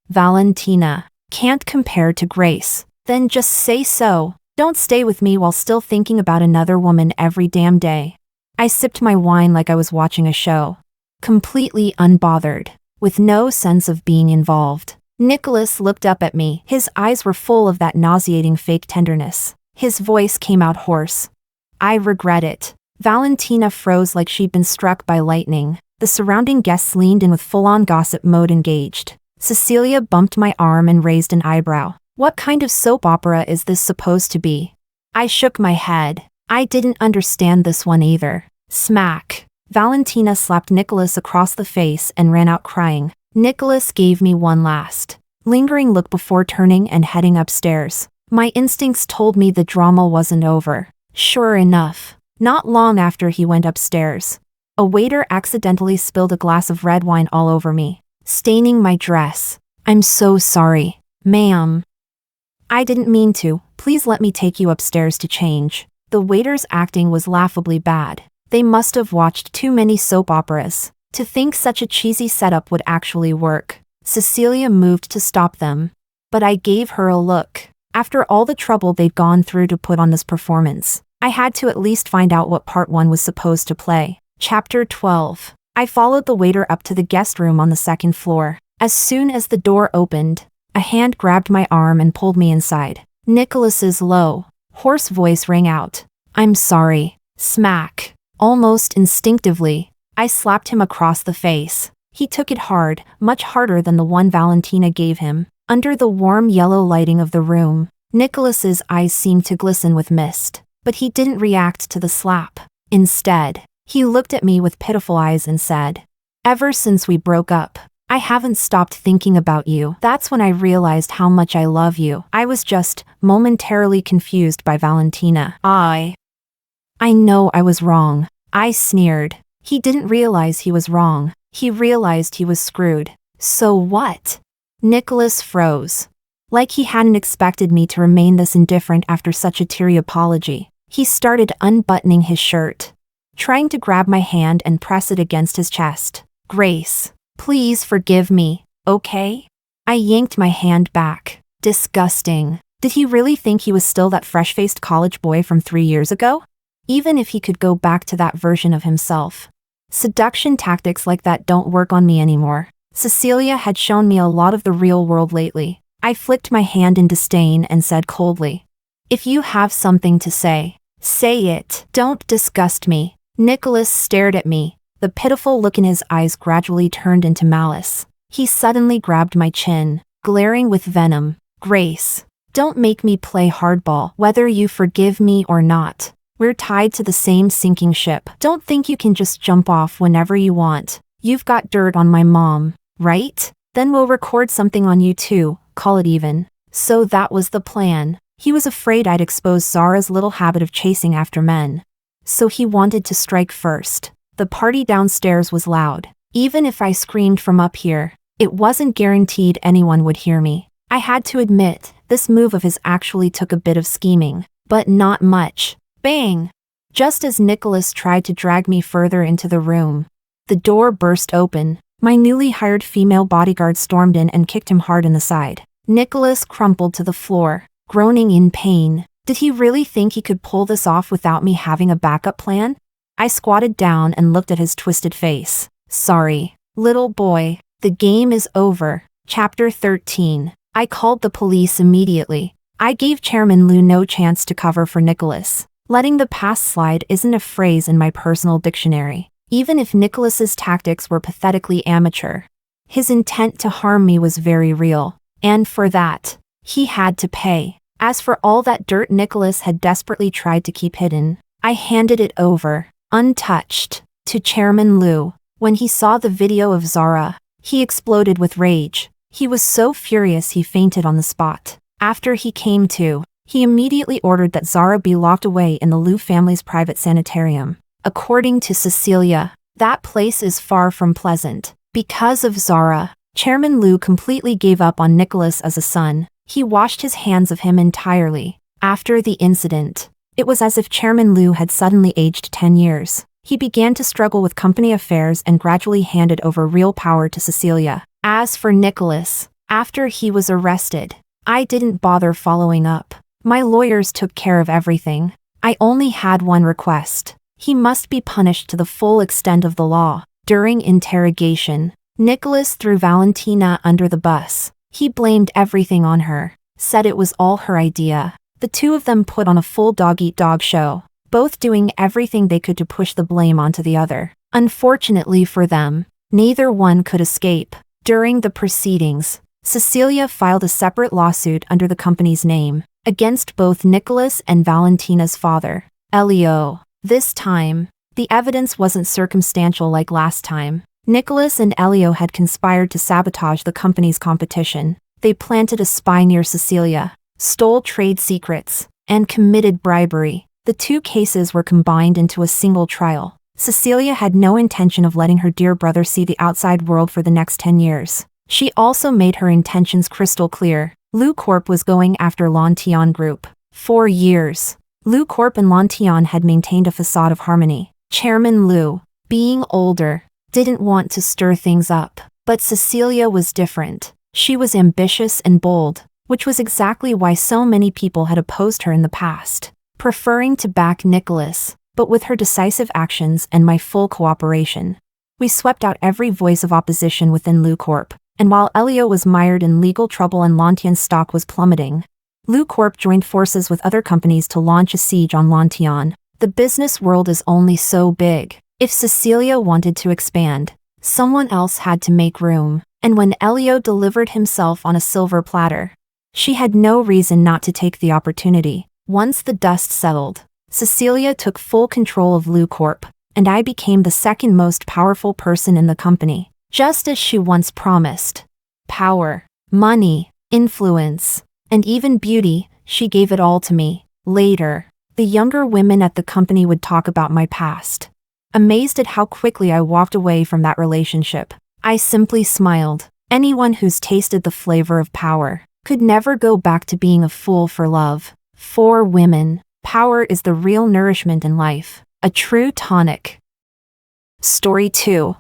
Valentina, can't compare to Grace, then just say so. Don't stay with me while still thinking about another woman every damn day." I sipped my wine like I was watching a show, completely unbothered, with no sense of being involved. Nicholas looked up at me. His eyes were full of that nauseating fake tenderness. His voice came out hoarse. "I regret it." Valentina froze like she'd been struck by lightning. The surrounding guests leaned in with full-on gossip mode engaged. Cecilia bumped my arm and raised an eyebrow. "What kind of soap opera is this supposed to be?" I shook my head. I didn't understand this one either. Smack. Valentina slapped Nicholas across the face and ran out crying. Nicholas gave me one last, lingering look before turning and heading upstairs. My instincts told me the drama wasn't over. Sure enough, not long after he went upstairs, a waiter accidentally spilled a glass of red wine all over me, staining my dress. "I'm so sorry, ma'am. I didn't mean to. Please let me take you upstairs to change." The waiter's acting was laughably bad. They must have watched too many soap operas to think such a cheesy setup would actually work. Cecilia moved to stop them, but I gave her a look. After all the trouble they'd gone through to put on this performance, I had to at least find out what part one was supposed to play. Chapter 12. I followed the waiter up to the guest room on the second floor. As soon as the door opened, a hand grabbed my arm and pulled me inside. Nicholas's low, hoarse voice rang out. "I'm sorry." Smack. Almost instinctively, I slapped him across the face. He took it hard, much harder than the one Valentina gave him. Under the warm yellow lighting of the room, Nicholas's eyes seemed to glisten with mist, but he didn't react to the slap. Instead, he looked at me with pitiful eyes and said, "Ever since we broke up, I haven't stopped thinking about you. That's when I realized how much I love you." I was just momentarily confused by Valentina. I know I was wrong. I sneered. He didn't realize he was wrong. He realized he was screwed. So what? Nicholas froze. Like he hadn't expected me to remain this indifferent after such a teary apology. He started unbuttoning his shirt, trying to grab my hand and press it against his chest. "Grace, please forgive me, okay?" I yanked my hand back. Disgusting. Did he really think he was still that fresh-faced college boy from 3 years ago? Even if he could go back to that version of himself. Seduction tactics like that don't work on me anymore. Cecilia had shown me a lot of the real world lately. I flicked my hand in disdain and said coldly, "If you have something to say, say it. Don't disgust me." Nicholas stared at me. The pitiful look in his eyes gradually turned into malice. He suddenly grabbed my chin, glaring with venom. "Grace, don't make me play hardball, whether you forgive me or not. We're tied to the same sinking ship. Don't think you can just jump off whenever you want. You've got dirt on my mom, right? Then we'll record something on you too, call it even." So that was the plan. He was afraid I'd expose Zara's little habit of chasing after men. So he wanted to strike first. The party downstairs was loud. Even if I screamed from up here, it wasn't guaranteed anyone would hear me. I had to admit, this move of his actually took a bit of scheming, but not much. Bang! Just as Nicholas tried to drag me further into the room, the door burst open. My newly hired female bodyguard stormed in and kicked him hard in the side. Nicholas crumpled to the floor, groaning in pain. Did he really think he could pull this off without me having a backup plan? I squatted down and looked at his twisted face. "Sorry, little boy. The game is over." Chapter 13. I called the police immediately. I gave Chairman Liu no chance to cover for Nicholas. Letting the past slide isn't a phrase in my personal dictionary, even if Nicholas's tactics were pathetically amateur. His intent to harm me was very real, and for that, he had to pay. As for all that dirt Nicholas had desperately tried to keep hidden, I handed it over, untouched, to Chairman Liu. When he saw the video of Zara, he exploded with rage. He was so furious he fainted on the spot. After he came to, he immediately ordered that Zara be locked away in the Liu family's private sanitarium. According to Cecilia, that place is far from pleasant. Because of Zara, Chairman Liu completely gave up on Nicholas as a son. He washed his hands of him entirely. After the incident, it was as if Chairman Liu had suddenly aged 10 years. He began to struggle with company affairs and gradually handed over real power to Cecilia. As for Nicholas, after he was arrested, I didn't bother following up. My lawyers took care of everything. I only had one request. He must be punished to the full extent of the law. During interrogation, Nicholas threw Valentina under the bus. He blamed everything on her, said it was all her idea. The two of them put on a full dog-eat-dog show, both doing everything they could to push the blame onto the other. Unfortunately for them, neither one could escape. During the proceedings, Cecilia filed a separate lawsuit under the company's name, against both Nicholas and Valentina's father, Elio. This time, the evidence wasn't circumstantial like last time. Nicholas and Elio had conspired to sabotage the company's competition. They planted a spy near Cecilia, stole trade secrets, and committed bribery. The two cases were combined into a single trial. Cecilia had no intention of letting her dear brother see the outside world for the next 10 years. She also made her intentions crystal clear. Liu Corp was going after Lantian Group. For years, Liu Corp and Lantian had maintained a facade of harmony. Chairman Liu, being older, didn't want to stir things up. But Cecilia was different. She was ambitious and bold, which was exactly why so many people had opposed her in the past, preferring to back Nicholas, but with her decisive actions and my full cooperation. We swept out every voice of opposition within Liu Corp, and while Elio was mired in legal trouble and Lantian's stock was plummeting, Liu Corp joined forces with other companies to launch a siege on Lantian. The business world is only so big. If Cecilia wanted to expand, someone else had to make room, and when Elio delivered himself on a silver platter, she had no reason not to take the opportunity. Once the dust settled, Cecilia took full control of Liu Corp, and I became the second most powerful person in the company, just as she once promised. Power, money, influence, and even beauty, she gave it all to me. Later, the younger women at the company would talk about my past. Amazed at how quickly I walked away from that relationship, I simply smiled. Anyone who's tasted the flavor of power could never go back to being a fool for love. For women, power is the real nourishment in life, a true tonic. Story 2.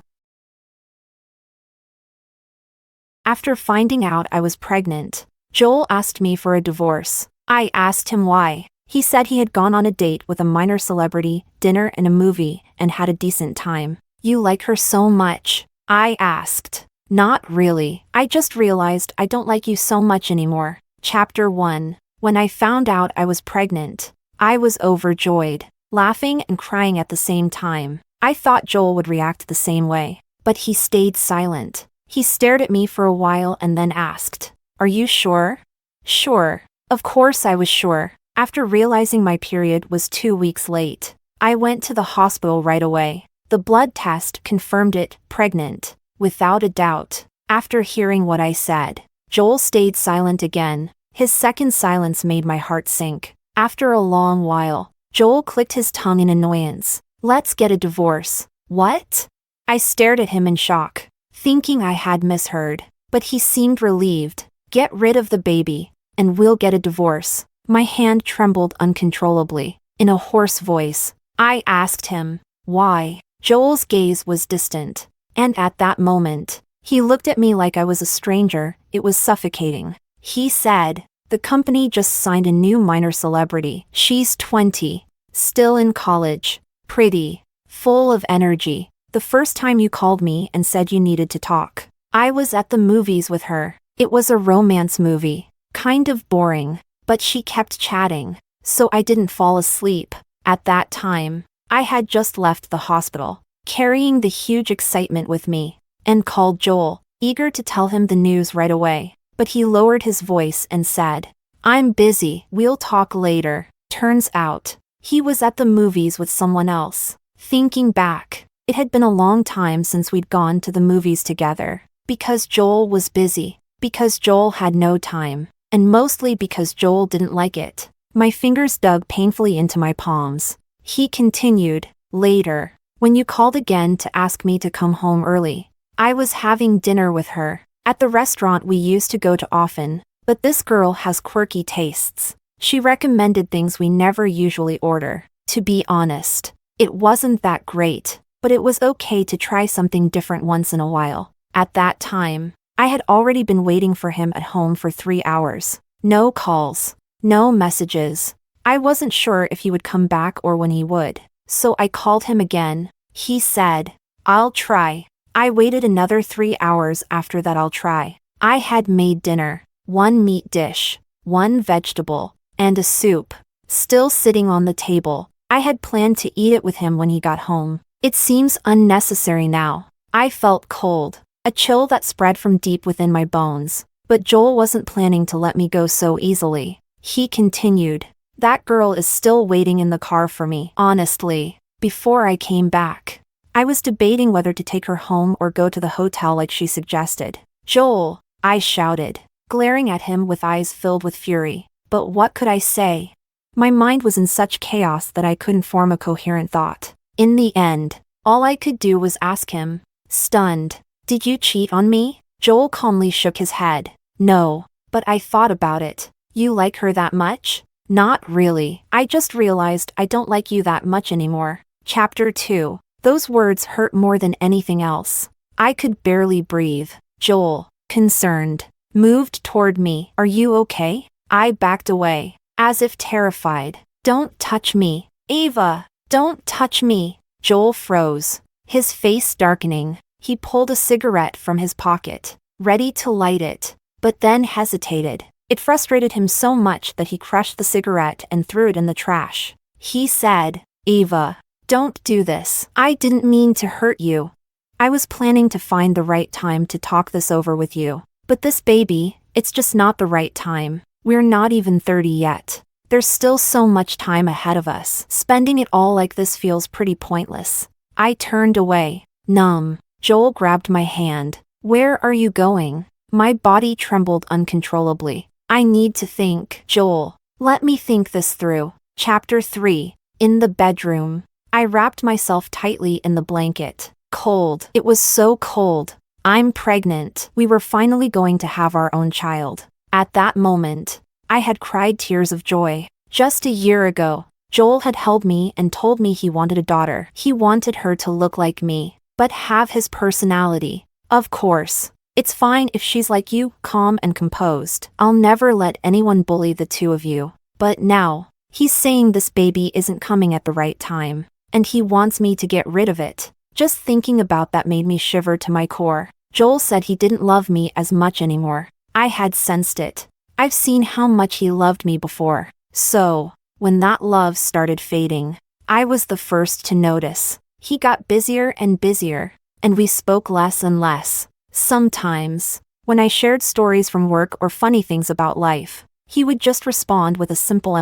After finding out I was pregnant, Joel asked me for a divorce. I asked him why. He said he had gone on a date with a minor celebrity, dinner and a movie, and had a decent time. You like her so much? I asked. Not really. I just realized I don't like you so much anymore. Chapter 1. When I found out I was pregnant, I was overjoyed, laughing and crying at the same time. I thought Joel would react the same way, but he stayed silent. He stared at me for a while and then asked, "Are you sure?" Sure. Of course I was sure. After realizing my period was 2 weeks late, I went to the hospital right away. The blood test confirmed it, pregnant, without a doubt. After hearing what I said, Joel stayed silent again. His second silence made my heart sink. After a long while, Joel clicked his tongue in annoyance. "Let's get a divorce." What? I stared at him in shock, thinking I had misheard, but he seemed relieved. "Get rid of the baby, and we'll get a divorce." My hand trembled uncontrollably. In a hoarse voice, I asked him, "Why?" Joel's gaze was distant, and at that moment, he looked at me like I was a stranger. It was suffocating. He said, "The company just signed a new minor celebrity. She's 20, still in college, pretty, full of energy. The first time you called me and said you needed to talk, I was at the movies with her. It was a romance movie, kind of boring. But she kept chatting, so I didn't fall asleep. At that time, I had just left the hospital, carrying the huge excitement with me, and called Joel, eager to tell him the news right away. But he lowered his voice and said, "I'm busy, we'll talk later." Turns out, he was at the movies with someone else. Thinking back, it had been a long time since we'd gone to the movies together. Because Joel was busy, because Joel had no time, and mostly because Joel didn't like it. My fingers dug painfully into my palms. He continued, "Later, when you called again to ask me to come home early, I was having dinner with her, at the restaurant we used to go to often, but this girl has quirky tastes. She recommended things we never usually order. To be honest, it wasn't that great, but it was okay to try something different once in a while." At that time, I had already been waiting for him at home for 3 hours. No calls, no messages. I wasn't sure if he would come back or when he would, so I called him again. He said, "I'll try." I waited another 3 hours after that "I'll try." I had made dinner, 1 meat dish, 1 vegetable, and a soup, still sitting on the table. I had planned to eat it with him when he got home. It seems unnecessary now. I felt cold, a chill that spread from deep within my bones. But Joel wasn't planning to let me go so easily. He continued, "That girl is still waiting in the car for me." Honestly, before I came back, I was debating whether to take her home or go to the hotel like she suggested. "Joel," I shouted, glaring at him with eyes filled with fury. But what could I say? My mind was in such chaos that I couldn't form a coherent thought. In the end, all I could do was ask him, stunned, "Did you cheat on me?" Joel calmly shook his head. "No, but I thought about it." "You like her that much?" "Not really. I just realized I don't like you that much anymore." Chapter 2. Those words hurt more than anything else. I could barely breathe. Joel, concerned, moved toward me. "Are you okay?" I backed away, as if terrified. "Don't touch me. Ava, don't touch me." Joel froze, his face darkening. He pulled a cigarette from his pocket, ready to light it, but then hesitated. It frustrated him so much that he crushed the cigarette and threw it in the trash. He said, "Ava, don't do this. I didn't mean to hurt you. I was planning to find the right time to talk this over with you. But this baby, it's just not the right time. We're not even 30 yet. There's still so much time ahead of us. Spending it all like this feels pretty pointless." I turned away, numb. Joel grabbed my hand. "Where are you going?" My body trembled uncontrollably. "I need to think." "Joel, let me think this through." Chapter 3. In the bedroom. I wrapped myself tightly in the blanket. Cold. It was so cold. I'm pregnant. We were finally going to have our own child. At that moment, I had cried tears of joy. Just a year ago, Joel had held me and told me he wanted a daughter. He wanted her to look like me, but have his personality. Of course, it's fine if she's like you, calm and composed. I'll never let anyone bully the two of you. But now, he's saying this baby isn't coming at the right time, and he wants me to get rid of it. Just thinking about that made me shiver to my core. Joel said he didn't love me as much anymore. I had sensed it. I've seen how much he loved me before. So, when that love started fading, I was the first to notice. He got busier and busier, and we spoke less and less. Sometimes, when I shared stories from work or funny things about life, he would just respond with a simple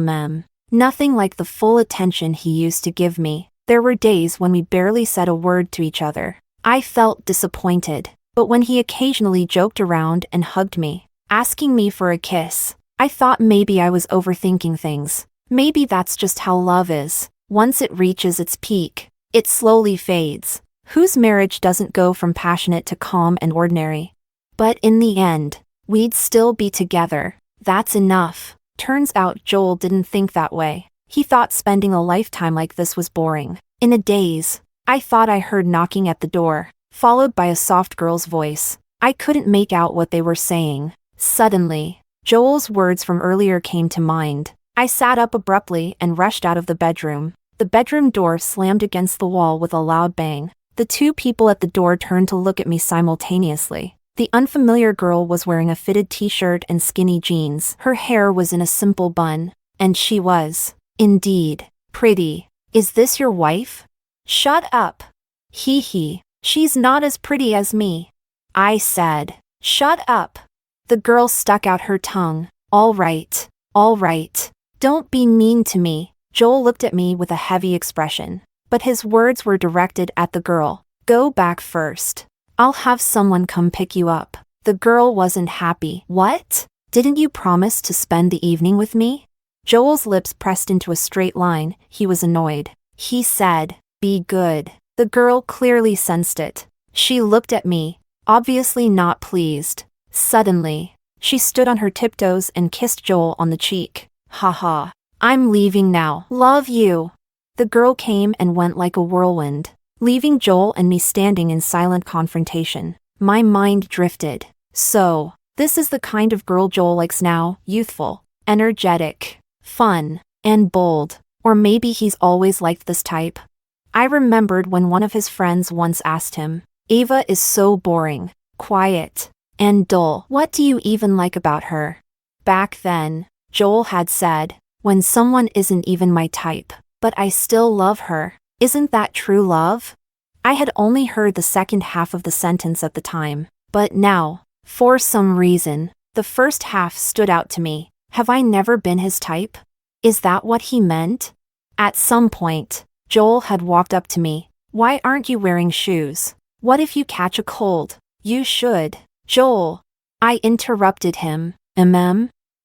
Nothing like the full attention he used to give me. There were days when we barely said a word to each other. I felt disappointed, but when he occasionally joked around and hugged me, asking me for a kiss, I thought maybe I was overthinking things. Maybe that's just how love is. Once it reaches its peak, it slowly fades. Whose marriage doesn't go from passionate to calm and ordinary? But in the end, we'd still be together. That's enough. Turns out Joel didn't think that way. He thought spending a lifetime like this was boring. In a daze, I thought I heard knocking at the door, followed by a soft girl's voice. I couldn't make out what they were saying. Suddenly, Joel's words from earlier came to mind. I sat up abruptly and rushed out of the bedroom. The bedroom door slammed against the wall with a loud bang. The two people at the door turned to look at me simultaneously. The unfamiliar girl was wearing a fitted t-shirt and skinny jeans. Her hair was in a simple bun, and she was, indeed, pretty. Is this your wife? Shut up. Hee hee. She's not as pretty as me. I said. Shut up. The girl stuck out her tongue. All right. All right. Don't be mean to me. Joel looked at me with a heavy expression, but his words were directed at the girl. Go back first. I'll have someone come pick you up. The girl wasn't happy. What? Didn't you promise to spend the evening with me? Joel's lips pressed into a straight line. He was annoyed. He said, be good. The girl clearly sensed it. She looked at me, obviously not pleased. Suddenly, she stood on her tiptoes and kissed Joel on the cheek. Haha. I'm leaving now. Love you. The girl came and went like a whirlwind, leaving Joel and me standing in silent confrontation. My mind drifted. So, this is the kind of girl Joel likes now, youthful, energetic, fun, and bold. Or maybe he's always liked this type. I remembered when one of his friends once asked him, Ava is so boring, quiet, and dull. What do you even like about her? Back then, Joel had said, when someone isn't even my type, but I still love her. Isn't that true love? I had only heard the second half of the sentence at the time, but now, for some reason, the first half stood out to me. Have I never been his type? Is that what he meant? At some point, Joel had walked up to me. Why aren't you wearing shoes? What if you catch a cold? You should. Joel. I interrupted him.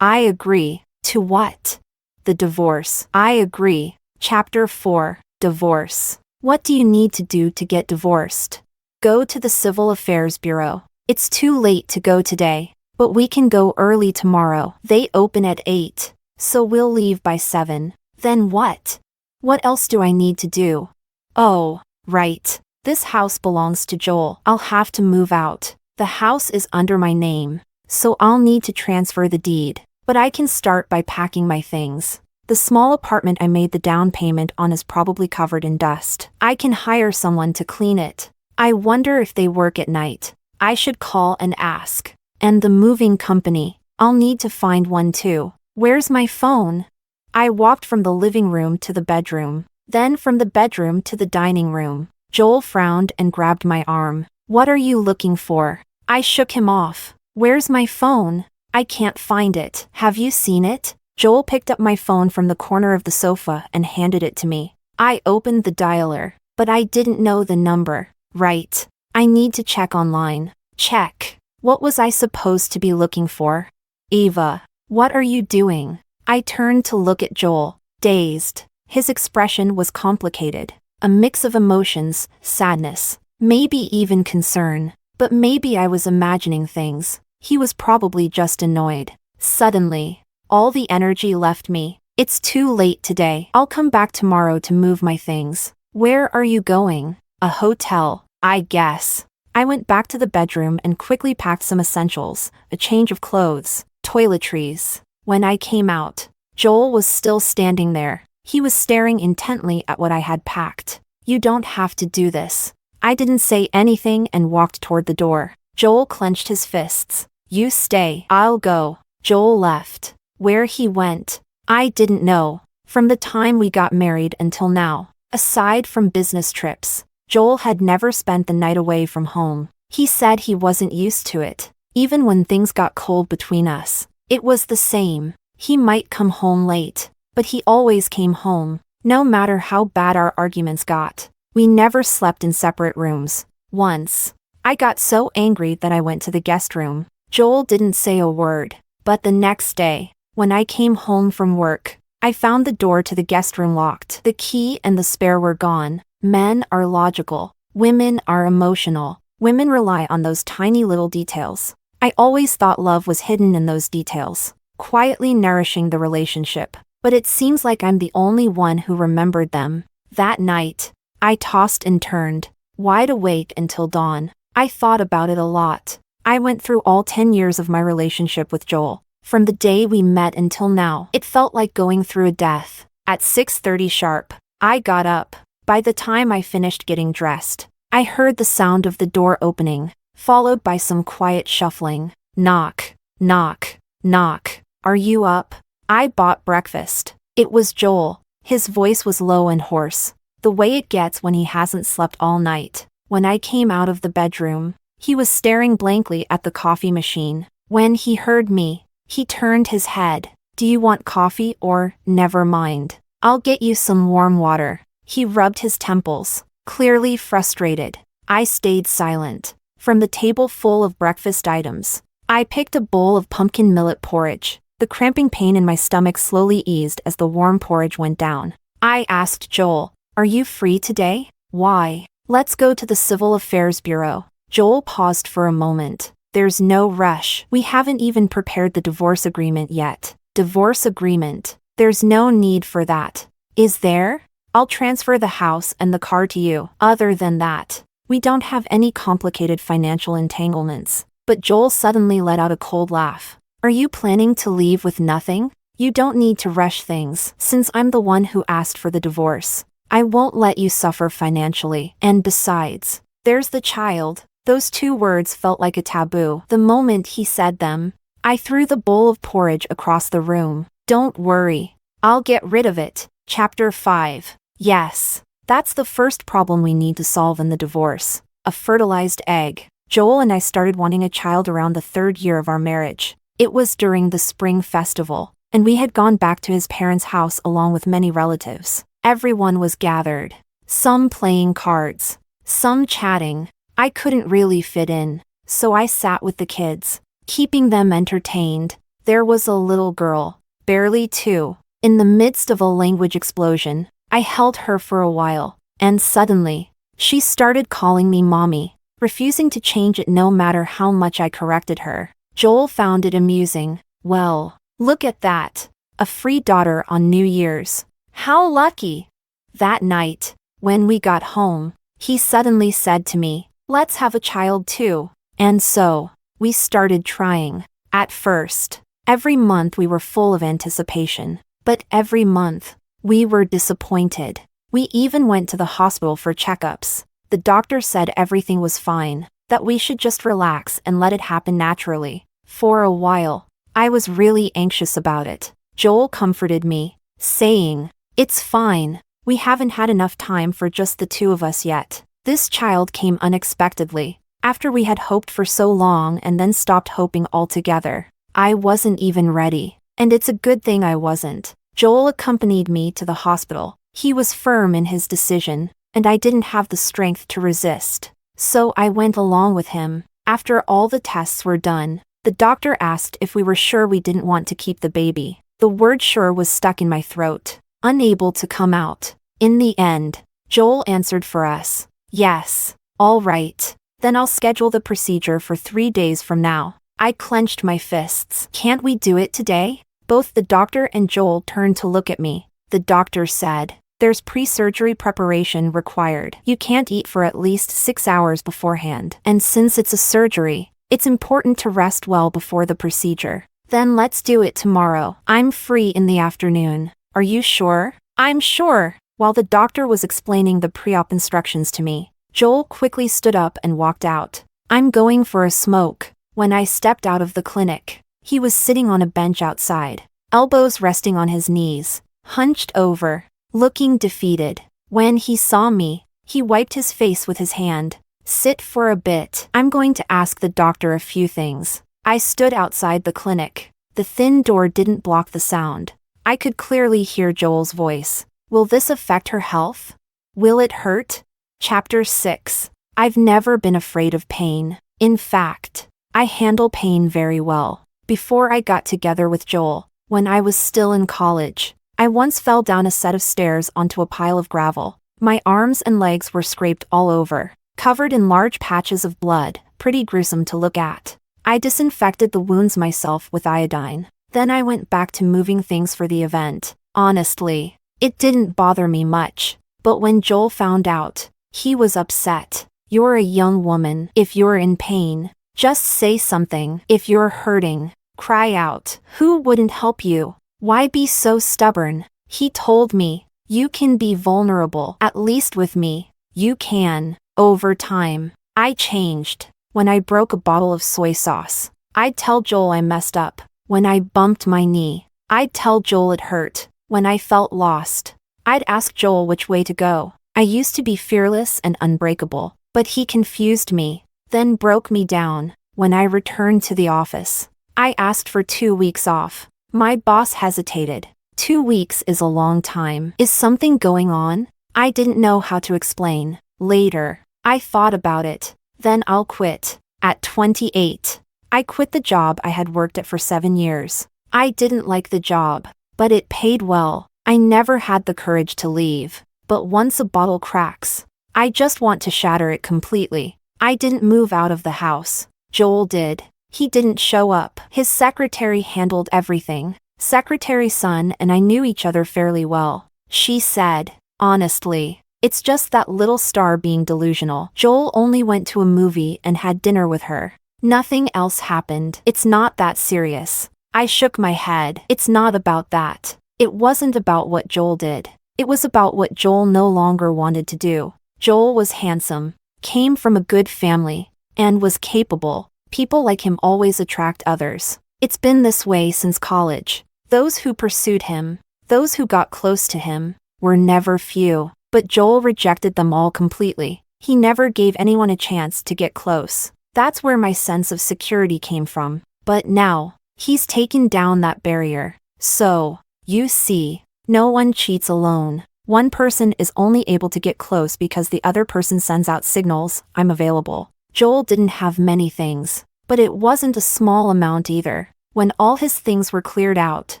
I agree. To what? The divorce. I agree. Chapter 4. Divorce. What do you need to do to get divorced? Go to the Civil Affairs Bureau. It's too late to go today, but we can go early tomorrow. They open at 8, so we'll leave by 7. Then what? What else do I need to do? Oh, right. This house belongs to Joel. I'll have to move out. The house is under my name, so I'll need to transfer the deed. But I can start by packing my things. The small apartment I made the down payment on is probably covered in dust. I can hire someone to clean it. I wonder if they work at night. I should call and ask. And the moving company. I'll need to find one too. Where's my phone? I walked from the living room to the bedroom, then from the bedroom to the dining room. Joel frowned and grabbed my arm. What are you looking for? I shook him off. Where's my phone? I can't find it. Have you seen it? Joel picked up my phone from the corner of the sofa and handed it to me. I opened the dialer, but I didn't know the number. Right. I need to check online. Check. What was I supposed to be looking for? Ava. What are you doing? I turned to look at Joel, dazed. His expression was complicated. A mix of emotions, sadness, maybe even concern. But maybe I was imagining things. He was probably just annoyed. Suddenly, all the energy left me. It's too late today. I'll come back tomorrow to move my things. Where are you going? A hotel, I guess. I went back to the bedroom and quickly packed some essentials, a change of clothes, toiletries. When I came out, Joel was still standing there. He was staring intently at what I had packed. You don't have to do this. I didn't say anything and walked toward the door. Joel clenched his fists. You stay. I'll go. Joel left. Where he went, I didn't know. From the time we got married until now, aside from business trips, Joel had never spent the night away from home. He said he wasn't used to it. Even when things got cold between us, it was the same. He might come home late, but he always came home, no matter how bad our arguments got. We never slept in separate rooms. Once, I got so angry that I went to the guest room. Joel didn't say a word, but the next day, when I came home from work, I found the door to the guest room locked. The key and the spare were gone. Men are logical. Women are emotional. Women rely on those tiny little details. I always thought love was hidden in those details, quietly nourishing the relationship. But it seems like I'm the only one who remembered them. That night, I tossed and turned, wide awake until dawn. I thought about it a lot. I went through all 10 years of my relationship with Joel. From the day we met until now, it felt like going through a death. At 6:30 sharp, I got up. By the time I finished getting dressed, I heard the sound of the door opening, followed by some quiet shuffling. Knock, knock, knock. Are you up? I bought breakfast. It was Joel. His voice was low and hoarse, the way it gets when he hasn't slept all night. When I came out of the bedroom, he was staring blankly at the coffee machine. When he heard me, he turned his head. "Do you want coffee or, never mind? I'll get you some warm water." He rubbed his temples, clearly frustrated. I stayed silent. From the table full of breakfast items, I picked a bowl of pumpkin millet porridge. The cramping pain in my stomach slowly eased as the warm porridge went down. I asked Joel, "Are you free today?" "Why?" "Let's go to the Civil Affairs Bureau." Joel paused for a moment. "There's no rush. We haven't even prepared the divorce agreement yet." "Divorce agreement? There's no need for that." "Is there? I'll transfer the house and the car to you. Other than that, we don't have any complicated financial entanglements." But Joel suddenly let out a cold laugh. "Are you planning to leave with nothing? You don't need to rush things, since I'm the one who asked for the divorce. I won't let you suffer financially, and besides, there's the child." Those 2 words felt like a taboo. The moment he said them, I threw the bowl of porridge across the room. "Don't worry. I'll get rid of it." Chapter 5. Yes, that's the first problem we need to solve in the divorce. A fertilized egg. Joel and I started wanting a child around the 3rd year of our marriage. It was during the spring festival, and we had gone back to his parents' house along with many relatives. Everyone was gathered, some playing cards, some chatting. I couldn't really fit in, so I sat with the kids, keeping them entertained. There was a little girl, barely 2. In the midst of a language explosion, I held her for a while, and suddenly, she started calling me mommy, refusing to change it no matter how much I corrected her. Joel found it amusing. "Well, look at that. A free daughter on New Year's. How lucky." That night, when we got home, he suddenly said to me, "Let's have a child too." And so, we started trying. At first, every month we were full of anticipation. But every month, we were disappointed. We even went to the hospital for checkups. The doctor said everything was fine, that we should just relax and let it happen naturally. For a while, I was really anxious about it. Joel comforted me, saying, "It's fine. We haven't had enough time for just the 2 of us yet." This child came unexpectedly, after we had hoped for so long and then stopped hoping altogether. I wasn't even ready, and it's a good thing I wasn't. Joel accompanied me to the hospital. He was firm in his decision, and I didn't have the strength to resist. So I went along with him. After all the tests were done, the doctor asked if we were sure we didn't want to keep the baby. The word "sure" was stuck in my throat, unable to come out. In the end, Joel answered for us. "Yes, all right. Then I'll schedule the procedure for 3 days from now." I clenched my fists. "Can't we do it today?" Both the doctor and Joel turned to look at me. The doctor said, "There's pre-surgery preparation required. You can't eat for at least 6 hours beforehand. And since it's a surgery, it's important to rest well before the procedure." "Then let's do it tomorrow. I'm free in the afternoon." "Are you sure?" "I'm sure." While the doctor was explaining the pre-op instructions to me, Joel quickly stood up and walked out. "I'm going for a smoke." When I stepped out of the clinic, he was sitting on a bench outside, elbows resting on his knees, hunched over, looking defeated. When he saw me, he wiped his face with his hand. "Sit for a bit. I'm going to ask the doctor a few things." I stood outside the clinic. The thin door didn't block the sound. I could clearly hear Joel's voice. "Will this affect her health? Will it hurt?" Chapter 6. I've never been afraid of pain. In fact, I handle pain very well. Before I got together with Joel, when I was still in college, I once fell down a set of stairs onto a pile of gravel. My arms and legs were scraped all over, covered in large patches of blood, pretty gruesome to look at. I disinfected the wounds myself with iodine. Then I went back to moving things for the event. Honestly, it didn't bother me much. But when Joel found out, he was upset. "You're a young woman. If you're in pain, just say something. If you're hurting, cry out. Who wouldn't help you? Why be so stubborn?" He told me, "You can be vulnerable. At least with me, you can." Over time, I changed. When I broke a bottle of soy sauce, I'd tell Joel I messed up. When I bumped my knee, I'd tell Joel it hurt. When I felt lost, I'd ask Joel which way to go. I used to be fearless and unbreakable, but he confused me, then broke me down. When I returned to the office, I asked for 2 weeks off. My boss hesitated. 2 weeks is a long time. Is something going on? I didn't know how to explain. Later, I thought about it. Then I'll quit. At 28, I quit the job I had worked at for 7 years. I didn't like the job, but it paid well. I never had the courage to leave. But once a bottle cracks, I just want to shatter it completely. I didn't move out of the house. Joel did. He didn't show up. His secretary handled everything. Secretary's son and I knew each other fairly well. She said, honestly, it's just that little star being delusional. Joel only went to a movie and had dinner with her. Nothing else happened. It's not that serious. I shook my head. It's not about that. It wasn't about what Joel did. It was about what Joel no longer wanted to do. Joel was handsome, came from a good family, and was capable. People like him always attract others. It's been this way since college. Those who pursued him, those who got close to him, were never few. But Joel rejected them all completely. He never gave anyone a chance to get close. That's where my sense of security came from. But now, he's taken down that barrier. So, you see, no one cheats alone. One person is only able to get close because the other person sends out signals, I'm available. Joel didn't have many things, but it wasn't a small amount either. When all his things were cleared out,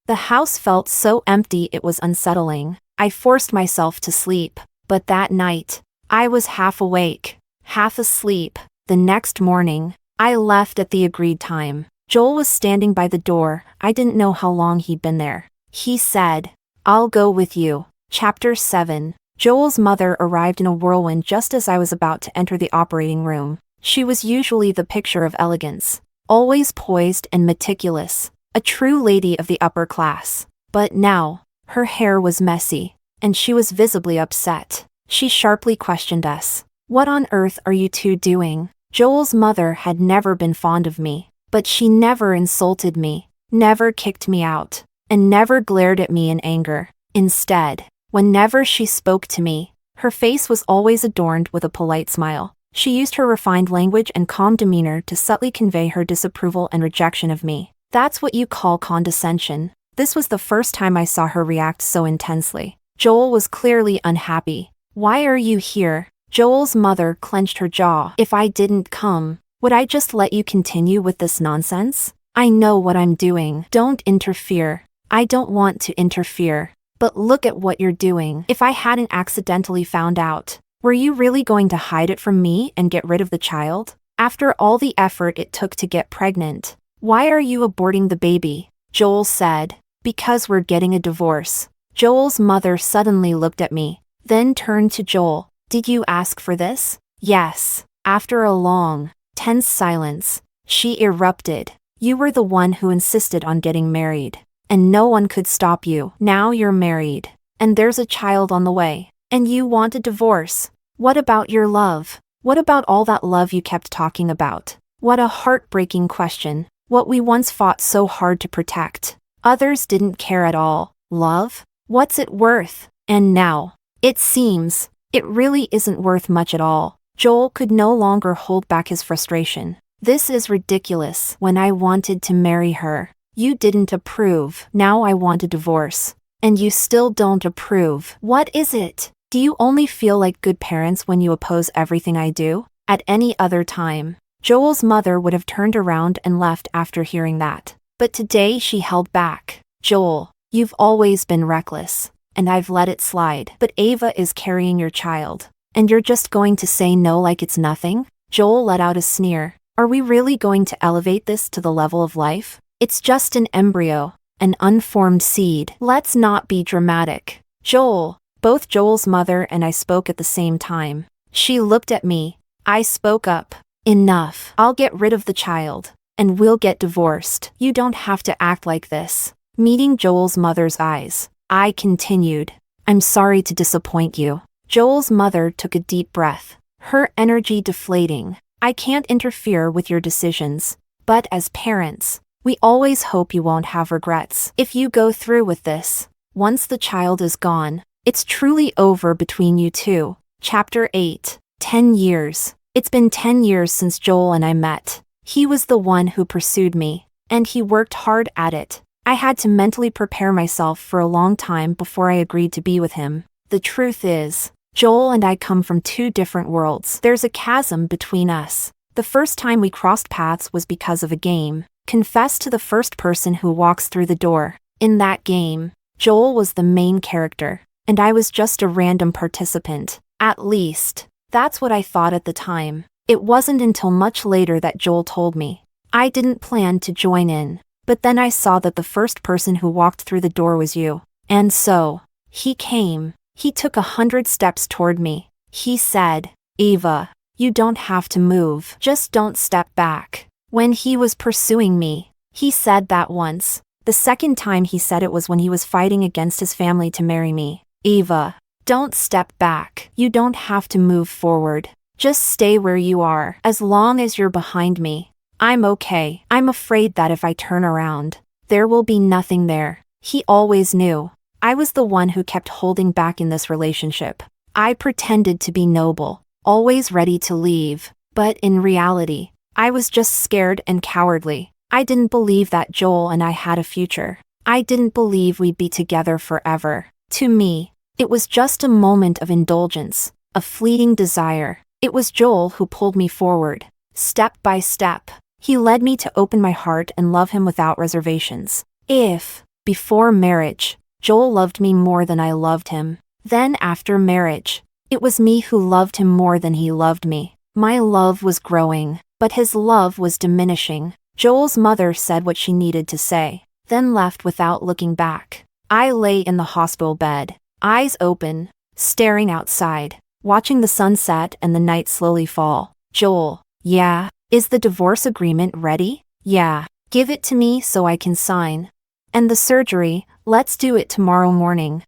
the house felt so empty it was unsettling. I forced myself to sleep, but that night, I was half awake, half asleep. The next morning, I left at the agreed time. Joel was standing by the door. I didn't know how long he'd been there. He said, I'll go with you. Chapter 7. Joel's mother arrived in a whirlwind just as I was about to enter the operating room. She was usually the picture of elegance, always poised and meticulous, a true lady of the upper class. But now, her hair was messy, and she was visibly upset. She sharply questioned us. What on earth are you two doing? Joel's mother had never been fond of me, but she never insulted me, never kicked me out, and never glared at me in anger. Instead, whenever she spoke to me, her face was always adorned with a polite smile. She used her refined language and calm demeanor to subtly convey her disapproval and rejection of me. That's what you call condescension. This was the first time I saw her react so intensely. Joel was clearly unhappy. Why are you here? Joel's mother clenched her jaw. If I didn't come, would I just let you continue with this nonsense? I know what I'm doing. Don't interfere. I don't want to interfere. But look at what you're doing. If I hadn't accidentally found out, were you really going to hide it from me and get rid of the child? After all the effort it took to get pregnant, why are you aborting the baby? Joel said, because we're getting a divorce. Joel's mother suddenly looked at me, then turned to Joel. Did you ask for this? Yes. After a long, tense silence, she erupted. You were the one who insisted on getting married, and no one could stop you. Now you're married, and there's a child on the way, and you want a divorce. What about your love? What about all that love you kept talking about? What a heartbreaking question. What we once fought so hard to protect. Others didn't care at all. Love? What's it worth? And now, it seems, it really isn't worth much at all. Joel could no longer hold back his frustration. This is ridiculous. When I wanted to marry her, you didn't approve. Now I want a divorce, and you still don't approve. What is it? Do you only feel like good parents when you oppose everything I do? At any other time, Joel's mother would have turned around and left after hearing that. But today she held back. Joel, you've always been reckless, and I've let it slide. But Ava is carrying your child, and you're just going to say no like it's nothing? Joel let out a sneer. Are we really going to elevate this to the level of life? It's just an embryo, an unformed seed. Let's not be dramatic. Joel. Both Joel's mother and I spoke at the same time. She looked at me. I spoke up. Enough. I'll get rid of the child, and we'll get divorced. You don't have to act like this. Meeting Joel's mother's eyes, I continued. I'm sorry to disappoint you. Joel's mother took a deep breath, her energy deflating. I can't interfere with your decisions, but as parents, we always hope you won't have regrets. If you go through with this, once the child is gone, It's truly over between you two. Chapter 8. 10 years. It's been 10 years since Joel and I met. He was the one who pursued me, and he worked hard at it. I had to mentally prepare myself for a long time before I agreed to be with him. The truth is, Joel and I come from two different worlds. There's a chasm between us. The first time we crossed paths was because of a game. Confess to the first person who walks through the door. In that game, Joel was the main character, and I was just a random participant. At least, that's what I thought at the time. It wasn't until much later that Joel told me. I didn't plan to join in, but then I saw that the first person who walked through the door was you. And so, he came. He took 100 steps toward me. He said, "Eva, you don't have to move. Just don't step back." When he was pursuing me, he said that once. The second time he said it was when he was fighting against his family to marry me. "Eva, don't step back. You don't have to move forward. Just stay where you are. As long as you're behind me, I'm okay. I'm afraid that if I turn around, there will be nothing there." He always knew. I was the one who kept holding back in this relationship. I pretended to be noble, always ready to leave, but in reality, I was just scared and cowardly. I didn't believe that Joel and I had a future. I didn't believe we'd be together forever. To me, it was just a moment of indulgence, a fleeting desire. It was Joel who pulled me forward, step by step. He led me to open my heart and love him without reservations. If, before marriage, Joel loved me more than I loved him, then after marriage, it was me who loved him more than he loved me. My love was growing, but his love was diminishing. Joel's mother said what she needed to say, then left without looking back. I lay in the hospital bed, eyes open, staring outside, watching the sunset and the night slowly fall. "Joel, yeah, is the divorce agreement ready?" "Yeah, give it to me so I can sign." "And the surgery, let's do it tomorrow morning."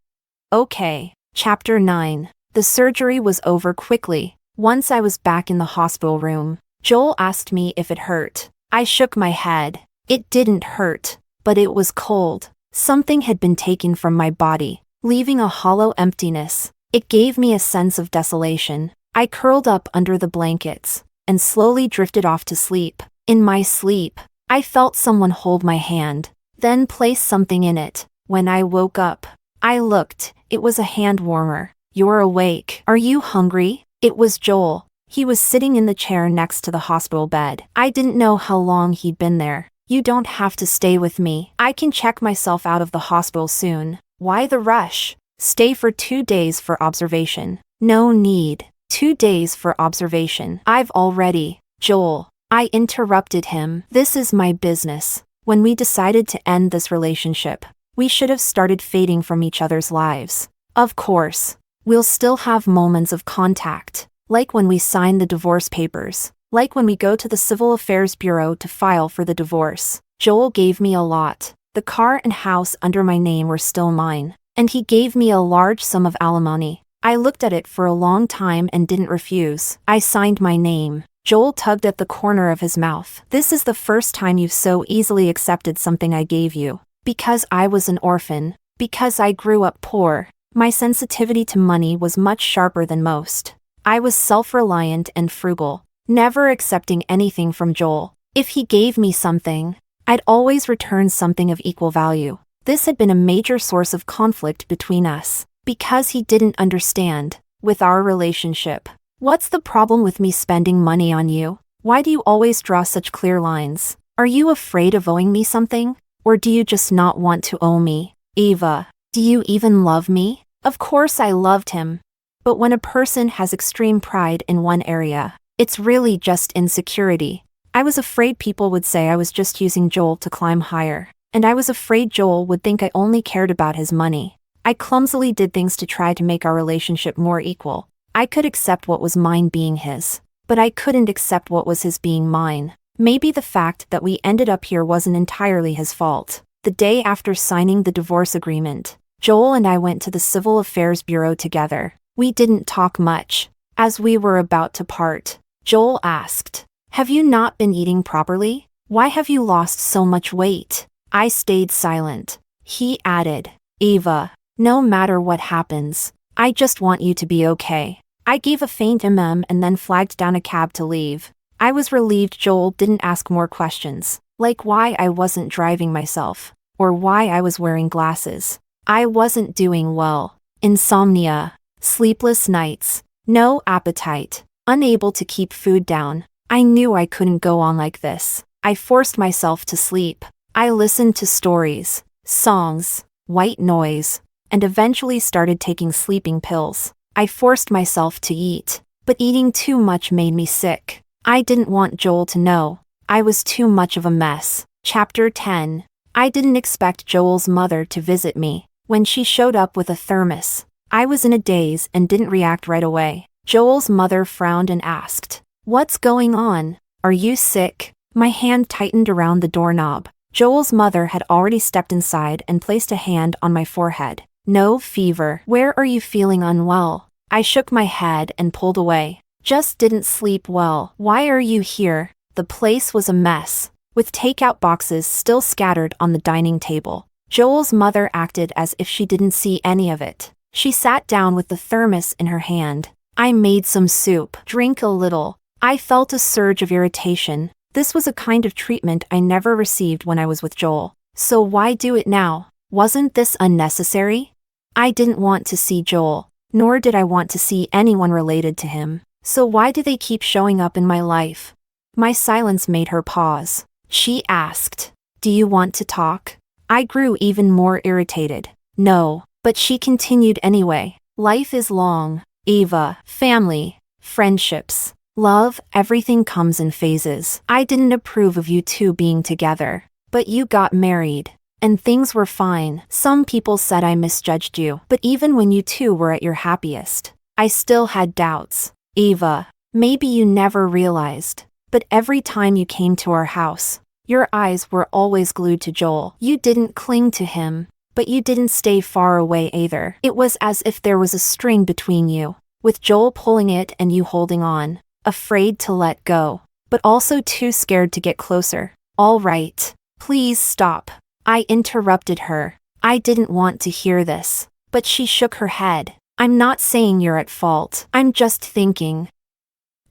"Okay." Chapter 9. The surgery was over quickly. Once I was back in the hospital room, Joel asked me if it hurt. I shook my head. It didn't hurt, but it was cold. Something had been taken from my body, leaving a hollow emptiness. It gave me a sense of desolation. I curled up under the blankets and slowly drifted off to sleep. In my sleep, I felt someone hold my hand, then place something in it. When I woke up, I looked. It was a hand warmer. "You're awake. Are you hungry?" It was Joel. He was sitting in the chair next to the hospital bed. I didn't know how long he'd been there. "You don't have to stay with me. I can check myself out of the hospital soon." "Why the rush?" "Stay for 2 days for observation." "No need. 2 days for observation. I've already." "Joel," I interrupted him. "This is my business. When we decided to end this relationship, we should have started fading from each other's lives. Of course, we'll still have moments of contact, like when we sign the divorce papers, like when we go to the Civil Affairs Bureau to file for the divorce. Joel gave me a lot. The car and house under my name were still mine, and he gave me a large sum of alimony. I looked at it for a long time and didn't refuse. I signed my name. Joel tugged at the corner of his mouth. "This is the first time you've so easily accepted something I gave you. Because I was an orphan. Because I grew up poor. My sensitivity to money was much sharper than most. I was self-reliant and frugal, never accepting anything from Joel. If he gave me something, I'd always return something of equal value. This had been a major source of conflict between us, because he didn't understand, with our relationship. What's the problem with me spending money on you? Why do you always draw such clear lines? Are you afraid of owing me something? Or do you just not want to owe me? Eva, do you even love me? Of course I loved him. But when a person has extreme pride in one area, it's really just insecurity. I was afraid people would say I was just using Joel to climb higher, and I was afraid Joel would think I only cared about his money. I clumsily did things to try to make our relationship more equal. I could accept what was mine being his, but I couldn't accept what was his being mine. Maybe the fact that we ended up here wasn't entirely his fault. The day after signing the divorce agreement, Joel and I went to the Civil Affairs Bureau together. We didn't talk much. As we were about to part, Joel asked, "Have you not been eating properly? Why have you lost so much weight?" I stayed silent. He added, "Eva, No matter what happens, I just want you to be okay. I gave a faint and then flagged down a cab to leave. I was relieved Joel didn't ask more questions, like why I wasn't driving myself, or why I was wearing glasses. I wasn't doing well. Insomnia, sleepless nights, no appetite, unable to keep food down. I knew I couldn't go on like this. I forced myself to sleep. I listened to stories, songs, white noise, and eventually started taking sleeping pills. I forced myself to eat, but eating too much made me sick. I didn't want Joel to know. I was too much of a mess. Chapter 10. I didn't expect Joel's mother to visit me. When she showed up with a thermos, I was in a daze and didn't react right away. Joel's mother frowned and asked, "What's going on? Are you sick?" My hand tightened around the doorknob. Joel's mother had already stepped inside and placed a hand on my forehead. "No fever. Where are you feeling unwell?" I shook my head and pulled away. "Just didn't sleep well." "Why are you here?" The place was a mess, with takeout boxes still scattered on the dining table. Joel's mother acted as if she didn't see any of it. She sat down with the thermos in her hand. "I made some soup. Drink a little." I felt a surge of irritation. This was a kind of treatment I never received when I was with Joel. So why do it now? Wasn't this unnecessary? I didn't want to see Joel, nor did I want to see anyone related to him. So why do they keep showing up in my life? My silence made her pause. She asked, "Do you want to talk?" I grew even more irritated. No, but she continued anyway. "Life is long, Eva. Family, friendships, love, everything comes in phases. I didn't approve of you two being together, but you got married, and things were fine. Some people said I misjudged you, but even when you two were at your happiest, I still had doubts. Eva, maybe you never realized, but every time you came to our house, your eyes were always glued to Joel. You didn't cling to him, but you didn't stay far away either. It was as if there was a string between you, with Joel pulling it and you holding on, afraid to let go, but also too scared to get closer. All right, please stop." I interrupted her. I didn't want to hear this, but she shook her head. "I'm not saying you're at fault. I'm just thinking.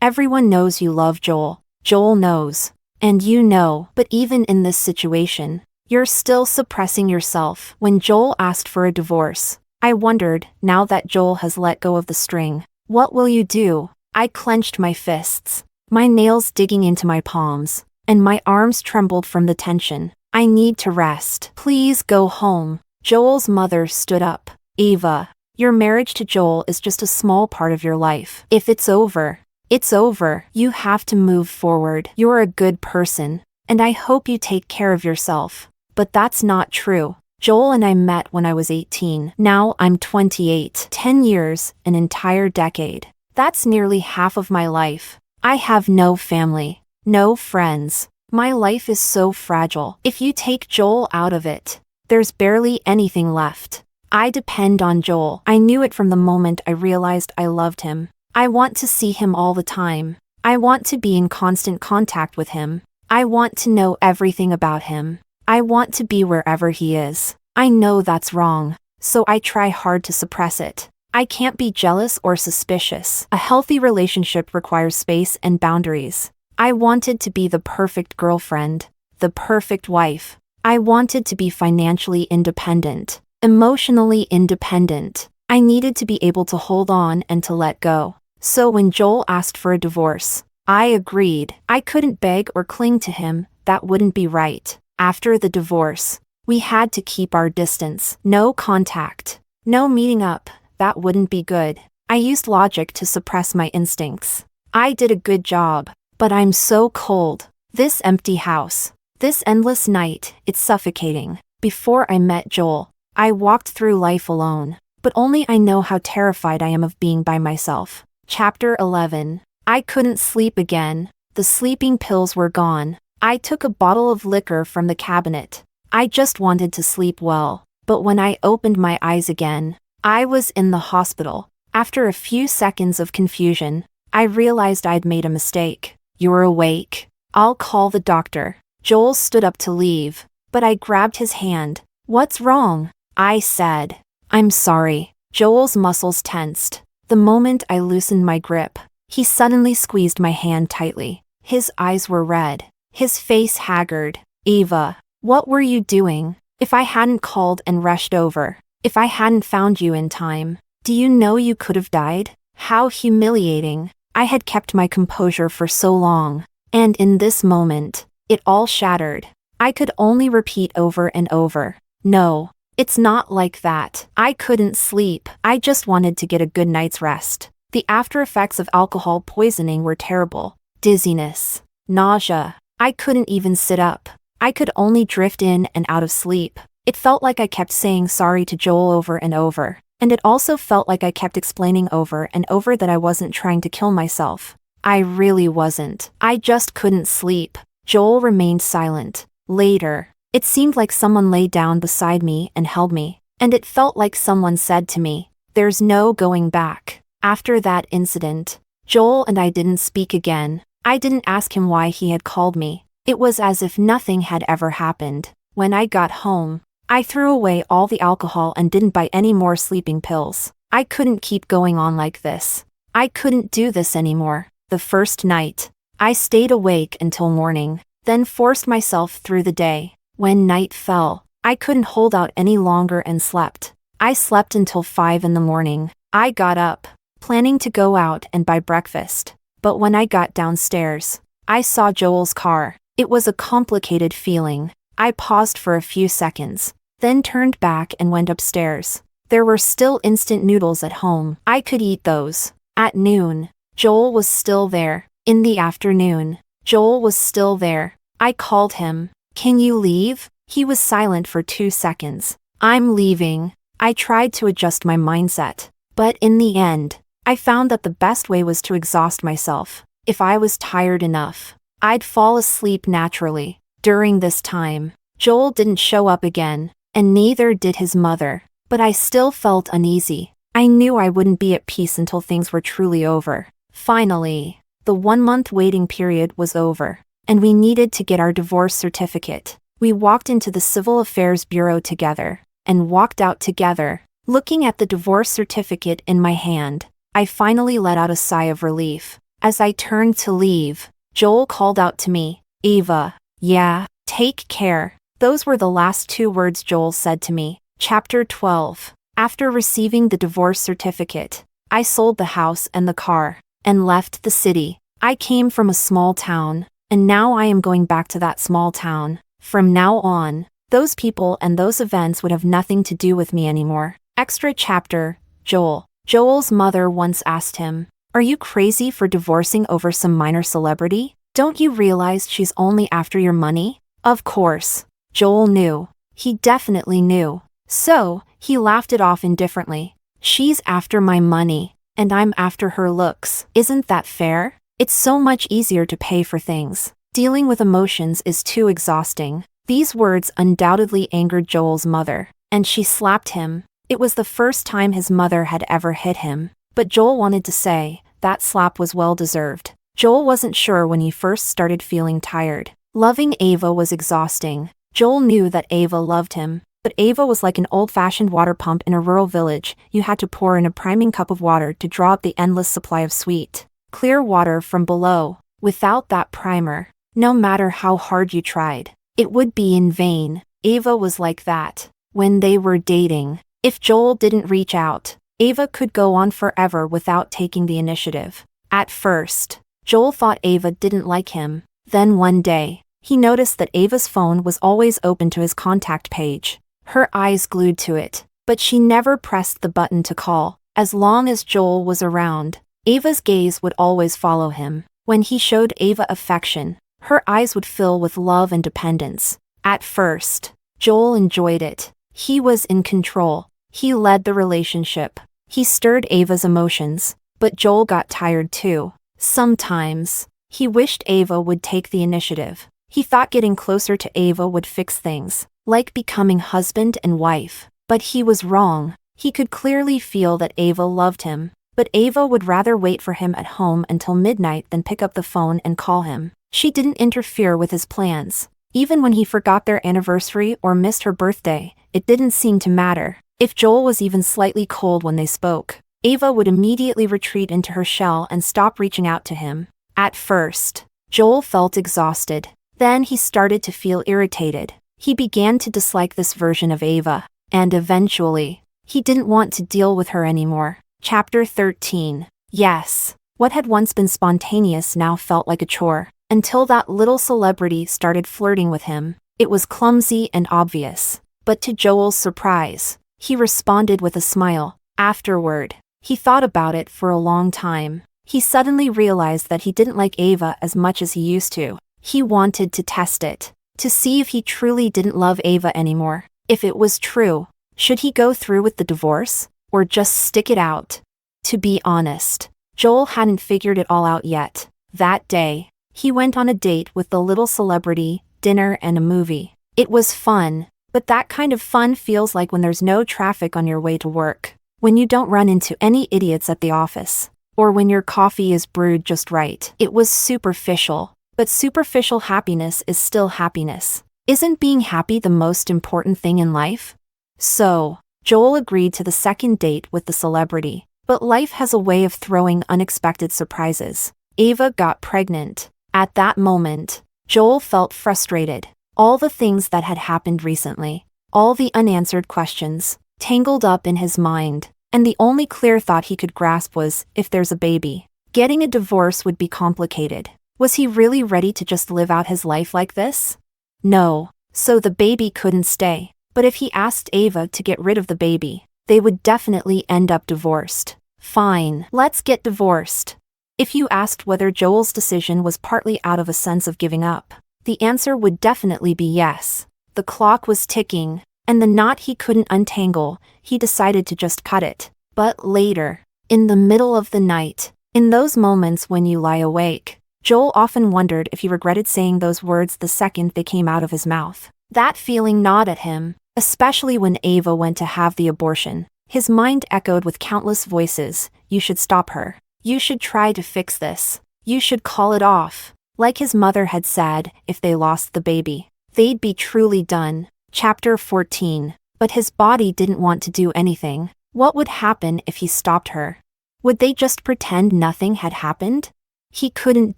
Everyone knows you love Joel. Joel knows. And you know, but even in this situation, you're still suppressing yourself." When Joel asked for a divorce, I wondered, now that Joel has let go of the string, what will you do? I clenched my fists, my nails digging into my palms, and my arms trembled from the tension. "I need to rest. Please go home." Joel's mother stood up. "Eva, your marriage to Joel is just a small part of your life. If it's over, it's over. You have to move forward. You're a good person, and I hope you take care of yourself." But that's not true. Joel and I met when I was 18. Now I'm 28. 10 years, an entire decade. That's nearly half of my life. I have no family, no friends. My life is so fragile. If you take Joel out of it, there's barely anything left. I depend on Joel. I knew it from the moment I realized I loved him. I want to see him all the time. I want to be in constant contact with him. I want to know everything about him. I want to be wherever he is. I know that's wrong, so I try hard to suppress it. I can't be jealous or suspicious. A healthy relationship requires space and boundaries. I wanted to be the perfect girlfriend, the perfect wife. I wanted to be financially independent, emotionally independent. I needed to be able to hold on and to let go. So when Joel asked for a divorce, I agreed. I couldn't beg or cling to him. That wouldn't be right. After the divorce, we had to keep our distance. No contact. No meeting up. That wouldn't be good. I used logic to suppress my instincts. I did a good job, but I'm so cold. This empty house, this endless night, it's suffocating. Before I met Joel, I walked through life alone, but only I know how terrified I am of being by myself. Chapter 11. I couldn't sleep again. The sleeping pills were gone. I took a bottle of liquor from the cabinet. I just wanted to sleep well, but when I opened my eyes again, I was in the hospital. After a few seconds of confusion, I realized I'd made a mistake. "You're awake. I'll call the doctor." Joel stood up to leave, but I grabbed his hand. "What's wrong?" I said. I'm sorry. Joel's muscles tensed. The moment I loosened my grip, he suddenly squeezed my hand tightly. His eyes were red, his face haggard. Ava, what were you doing? If I hadn't called and rushed over, if I hadn't found you in time, do you know you could have died? How humiliating. I had kept my composure for so long, and in this moment, it all shattered. I could only repeat over and over, no, it's not like that. I couldn't sleep. I just wanted to get a good night's rest. The after effects of alcohol poisoning were terrible. Dizziness, nausea. I couldn't even sit up. I could only drift in and out of sleep. It felt like I kept saying sorry to Joel over and over, and it also felt like I kept explaining over and over that I wasn't trying to kill myself. I really wasn't. I just couldn't sleep. Joel remained silent. Later, it seemed like someone lay down beside me and held me, and it felt like someone said to me, "There's no going back." After that incident, Joel and I didn't speak again. I didn't ask him why he had called me. It was as if nothing had ever happened. When I got home, I threw away all the alcohol and didn't buy any more sleeping pills. I couldn't keep going on like this. I couldn't do this anymore. The first night, I stayed awake until morning, then forced myself through the day. When night fell, I couldn't hold out any longer and slept. I slept until 5 in the morning. I got up, planning to go out and buy breakfast. But when I got downstairs, I saw Joel's car. It was a complicated feeling. I paused for a few seconds, then turned back and went upstairs. There were still instant noodles at home. I could eat those. At noon, Joel was still there. In the afternoon, Joel was still there. I called him. "Can you leave?" He was silent for 2 seconds. "I'm leaving." I tried to adjust my mindset, but in the end, I found that the best way was to exhaust myself. If I was tired enough, I'd fall asleep naturally. During this time, Joel didn't show up again, and neither did his mother, but I still felt uneasy. I knew I wouldn't be at peace until things were truly over. Finally, the 1-month waiting period was over, and we needed to get our divorce certificate. We walked into the Civil Affairs Bureau together, and walked out together. Looking at the divorce certificate in my hand, I finally let out a sigh of relief. As I turned to leave, Joel called out to me, "Ava, yeah, take care." Those were the last 2 words Joel said to me. Chapter 12. After receiving the divorce certificate, I sold the house and the car, and left the city. I came from a small town, and now I am going back to that small town. From now on, those people and those events would have nothing to do with me anymore. Extra chapter, Joel. Joel's mother once asked him, "Are you crazy for divorcing over some minor celebrity? Don't you realize she's only after your money?" Of course, Joel knew. He definitely knew. So, he laughed it off indifferently. "She's after my money, and I'm after her looks. Isn't that fair? It's so much easier to pay for things. Dealing with emotions is too exhausting." These words undoubtedly angered Joel's mother, and she slapped him. It was the first time his mother had ever hit him, but Joel wanted to say that slap was well deserved. Joel wasn't sure when he first started feeling tired. Loving Ava was exhausting. Joel knew that Ava loved him, but Ava was like an old-fashioned water pump in a rural village. You had to pour in a priming cup of water to draw up the endless supply of sweet, clear water from below. Without that primer, no matter how hard you tried, it would be in vain. Ava was like that. When they were dating, if Joel didn't reach out, Ava could go on forever without taking the initiative. At first, Joel thought Ava didn't like him. Then one day, he noticed that Ava's phone was always open to his contact page. Her eyes glued to it, but she never pressed the button to call. As long as Joel was around, Ava's gaze would always follow him. When he showed Ava affection, her eyes would fill with love and dependence. At first, Joel enjoyed it. He was in control. He led the relationship. He stirred Ava's emotions, but Joel got tired too. Sometimes, he wished Ava would take the initiative. He thought getting closer to Ava would fix things, like becoming husband and wife. But he was wrong. He could clearly feel that Ava loved him, but Ava would rather wait for him at home until midnight than pick up the phone and call him. She didn't interfere with his plans. Even when he forgot their anniversary or missed her birthday, it didn't seem to matter. If Joel was even slightly cold when they spoke, Ava would immediately retreat into her shell and stop reaching out to him. At first, Joel felt exhausted. Then he started to feel irritated. He began to dislike this version of Ava, and eventually, he didn't want to deal with her anymore. Chapter 13. Yes, what had once been spontaneous now felt like a chore, until that little celebrity started flirting with him. It was clumsy and obvious, but to Joel's surprise, he responded with a smile. Afterward, he thought about it for a long time. He suddenly realized that he didn't like Ava as much as he used to. He wanted to test it, to see if he truly didn't love Ava anymore. If it was true, should he go through with the divorce, or just stick it out? To be honest, Joel hadn't figured it all out yet. That day, he went on a date with the little celebrity, dinner and a movie. It was fun, but that kind of fun feels like when there's no traffic on your way to work, when you don't run into any idiots at the office, or when your coffee is brewed just right. It was superficial, but superficial happiness is still happiness. Isn't being happy the most important thing in life? So, Joel agreed to the second date with the celebrity, but life has a way of throwing unexpected surprises. Ava got pregnant. At that moment, Joel felt frustrated. All the things that had happened recently, all the unanswered questions, tangled up in his mind, and the only clear thought he could grasp was, if there's a baby, getting a divorce would be complicated. Was he really ready to just live out his life like this? No, so the baby couldn't stay. But if he asked Ava to get rid of the baby, they would definitely end up divorced. Fine, let's get divorced. If you asked whether Joel's decision was partly out of a sense of giving up, the answer would definitely be yes. The clock was ticking, and the knot he couldn't untangle, he decided to just cut it. But later, in the middle of the night, in those moments when you lie awake, Joel often wondered if he regretted saying those words the second they came out of his mouth. That feeling gnawed at him, especially when Ava went to have the abortion. His mind echoed with countless voices. You should stop her. You should try to fix this. You should call it off. Like his mother had said, if they lost the baby, they'd be truly done. Chapter 14. But his body didn't want to do anything. What would happen if he stopped her? Would they just pretend nothing had happened? He couldn't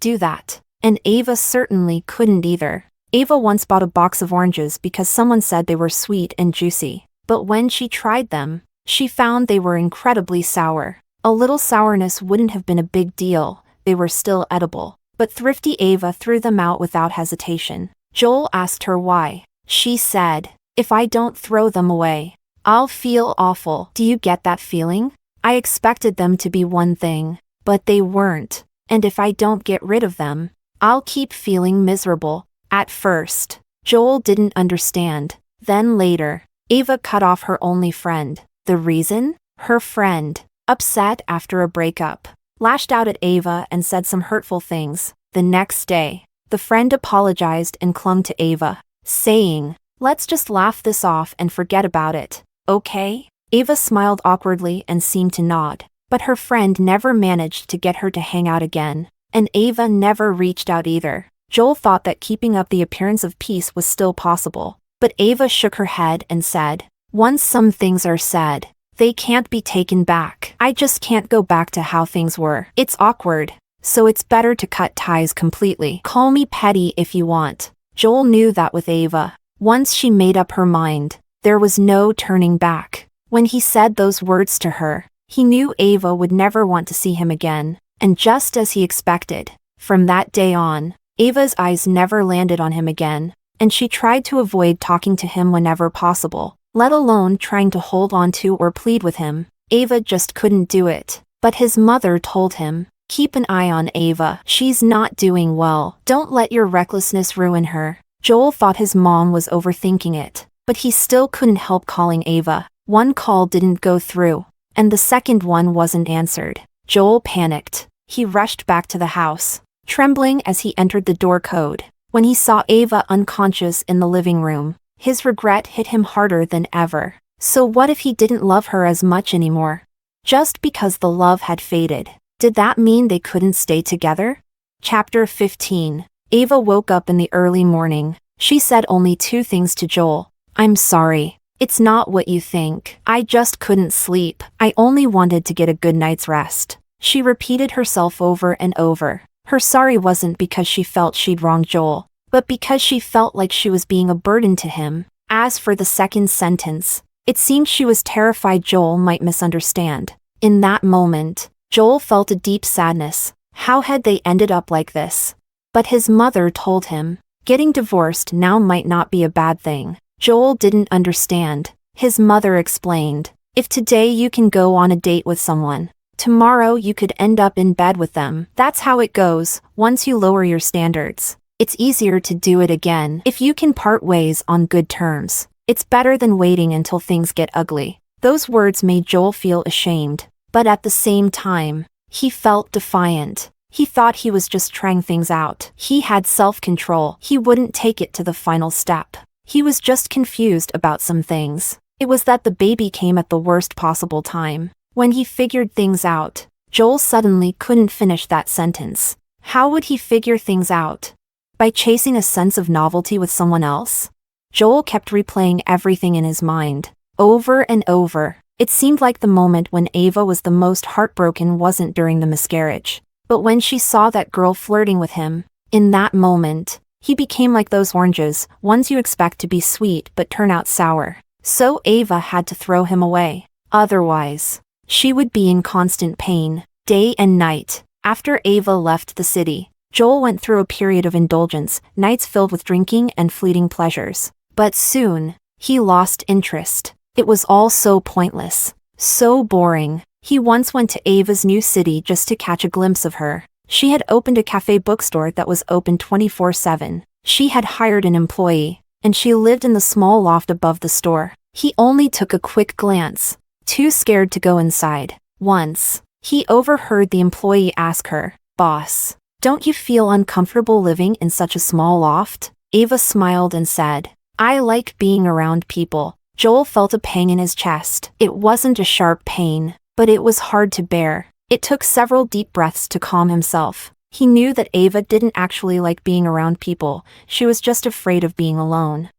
do that. And Ava certainly couldn't either. Ava once bought a box of oranges because someone said they were sweet and juicy. But when she tried them, she found they were incredibly sour. A little sourness wouldn't have been a big deal. They were still edible. But thrifty Ava threw them out without hesitation. Joel asked her why. She said, if I don't throw them away, I'll feel awful. Do you get that feeling? I expected them to be one thing, but they weren't. And if I don't get rid of them, I'll keep feeling miserable. At first, Joel didn't understand. Then later, Ava cut off her only friend. The reason? Her friend, upset after a breakup, lashed out at Ava and said some hurtful things. The next day, the friend apologized and clung to Ava, saying, let's just laugh this off and forget about it, okay? Ava smiled awkwardly and seemed to nod, but her friend never managed to get her to hang out again, and Ava never reached out either. Joel thought that keeping up the appearance of peace was still possible, but Ava shook her head and said, once some things are said, they can't be taken back. I just can't go back to how things were. It's awkward, so it's better to cut ties completely. Call me petty if you want. Joel knew that with Ava, once she made up her mind, there was no turning back. When he said those words to her, he knew Ava would never want to see him again, and just as he expected, from that day on, Ava's eyes never landed on him again, and she tried to avoid talking to him whenever possible, let alone trying to hold on to or plead with him. Ava just couldn't do it. But his mother told him, keep an eye on Ava. She's not doing well. Don't let your recklessness ruin her. Joel thought his mom was overthinking it, but he still couldn't help calling Ava. One call didn't go through, and the second one wasn't answered. Joel panicked. He rushed back to the house, trembling as he entered the door code. When he saw Ava unconscious in the living room, his regret hit him harder than ever. So what if he didn't love her as much anymore? Just because the love had faded, did that mean they couldn't stay together? Chapter 15. Ava woke up in the early morning. She said only two things to Joel. I'm sorry. It's not what you think. I just couldn't sleep. I only wanted to get a good night's rest. She repeated herself over and over. Her sorry wasn't because she felt she'd wronged Joel, but because she felt like she was being a burden to him. As for the second sentence, it seemed she was terrified Joel might misunderstand. In that moment, Joel felt a deep sadness. How had they ended up like this? But his mother told him, getting divorced now might not be a bad thing. Joel didn't understand. His mother explained, if today you can go on a date with someone, tomorrow you could end up in bed with them. That's how it goes. Once you lower your standards, it's easier to do it again. If you can part ways on good terms, it's better than waiting until things get ugly. Those words made Joel feel ashamed, but at the same time, he felt defiant. He thought he was just trying things out. He had self-control. He wouldn't take it to the final step. He was just confused about some things. It was that the baby came at the worst possible time. When he figured things out, Joel suddenly couldn't finish that sentence. How would he figure things out? By chasing a sense of novelty with someone else? Joel kept replaying everything in his mind, over and over. It seemed like the moment when Ava was the most heartbroken wasn't during the miscarriage, but when she saw that girl flirting with him. In that moment, he became like those oranges, ones you expect to be sweet but turn out sour. So Ava had to throw him away. Otherwise, she would be in constant pain, day and night. After Ava left the city, Joel went through a period of indulgence, nights filled with drinking and fleeting pleasures. But soon, he lost interest. It was all so pointless, so boring. He once went to Ava's new city just to catch a glimpse of her. She had opened a cafe bookstore that was open 24/7. She had hired an employee, and she lived in the small loft above the store. He only took a quick glance, too scared to go inside. Once, he overheard the employee ask her, "Boss, don't you feel uncomfortable living in such a small loft?" Ava smiled and said, "I like being around people." Joel felt a pang in his chest. It wasn't a sharp pain, but it was hard to bear. It took several deep breaths to calm himself. He knew that Ava didn't actually like being around people, she was just afraid of being alone.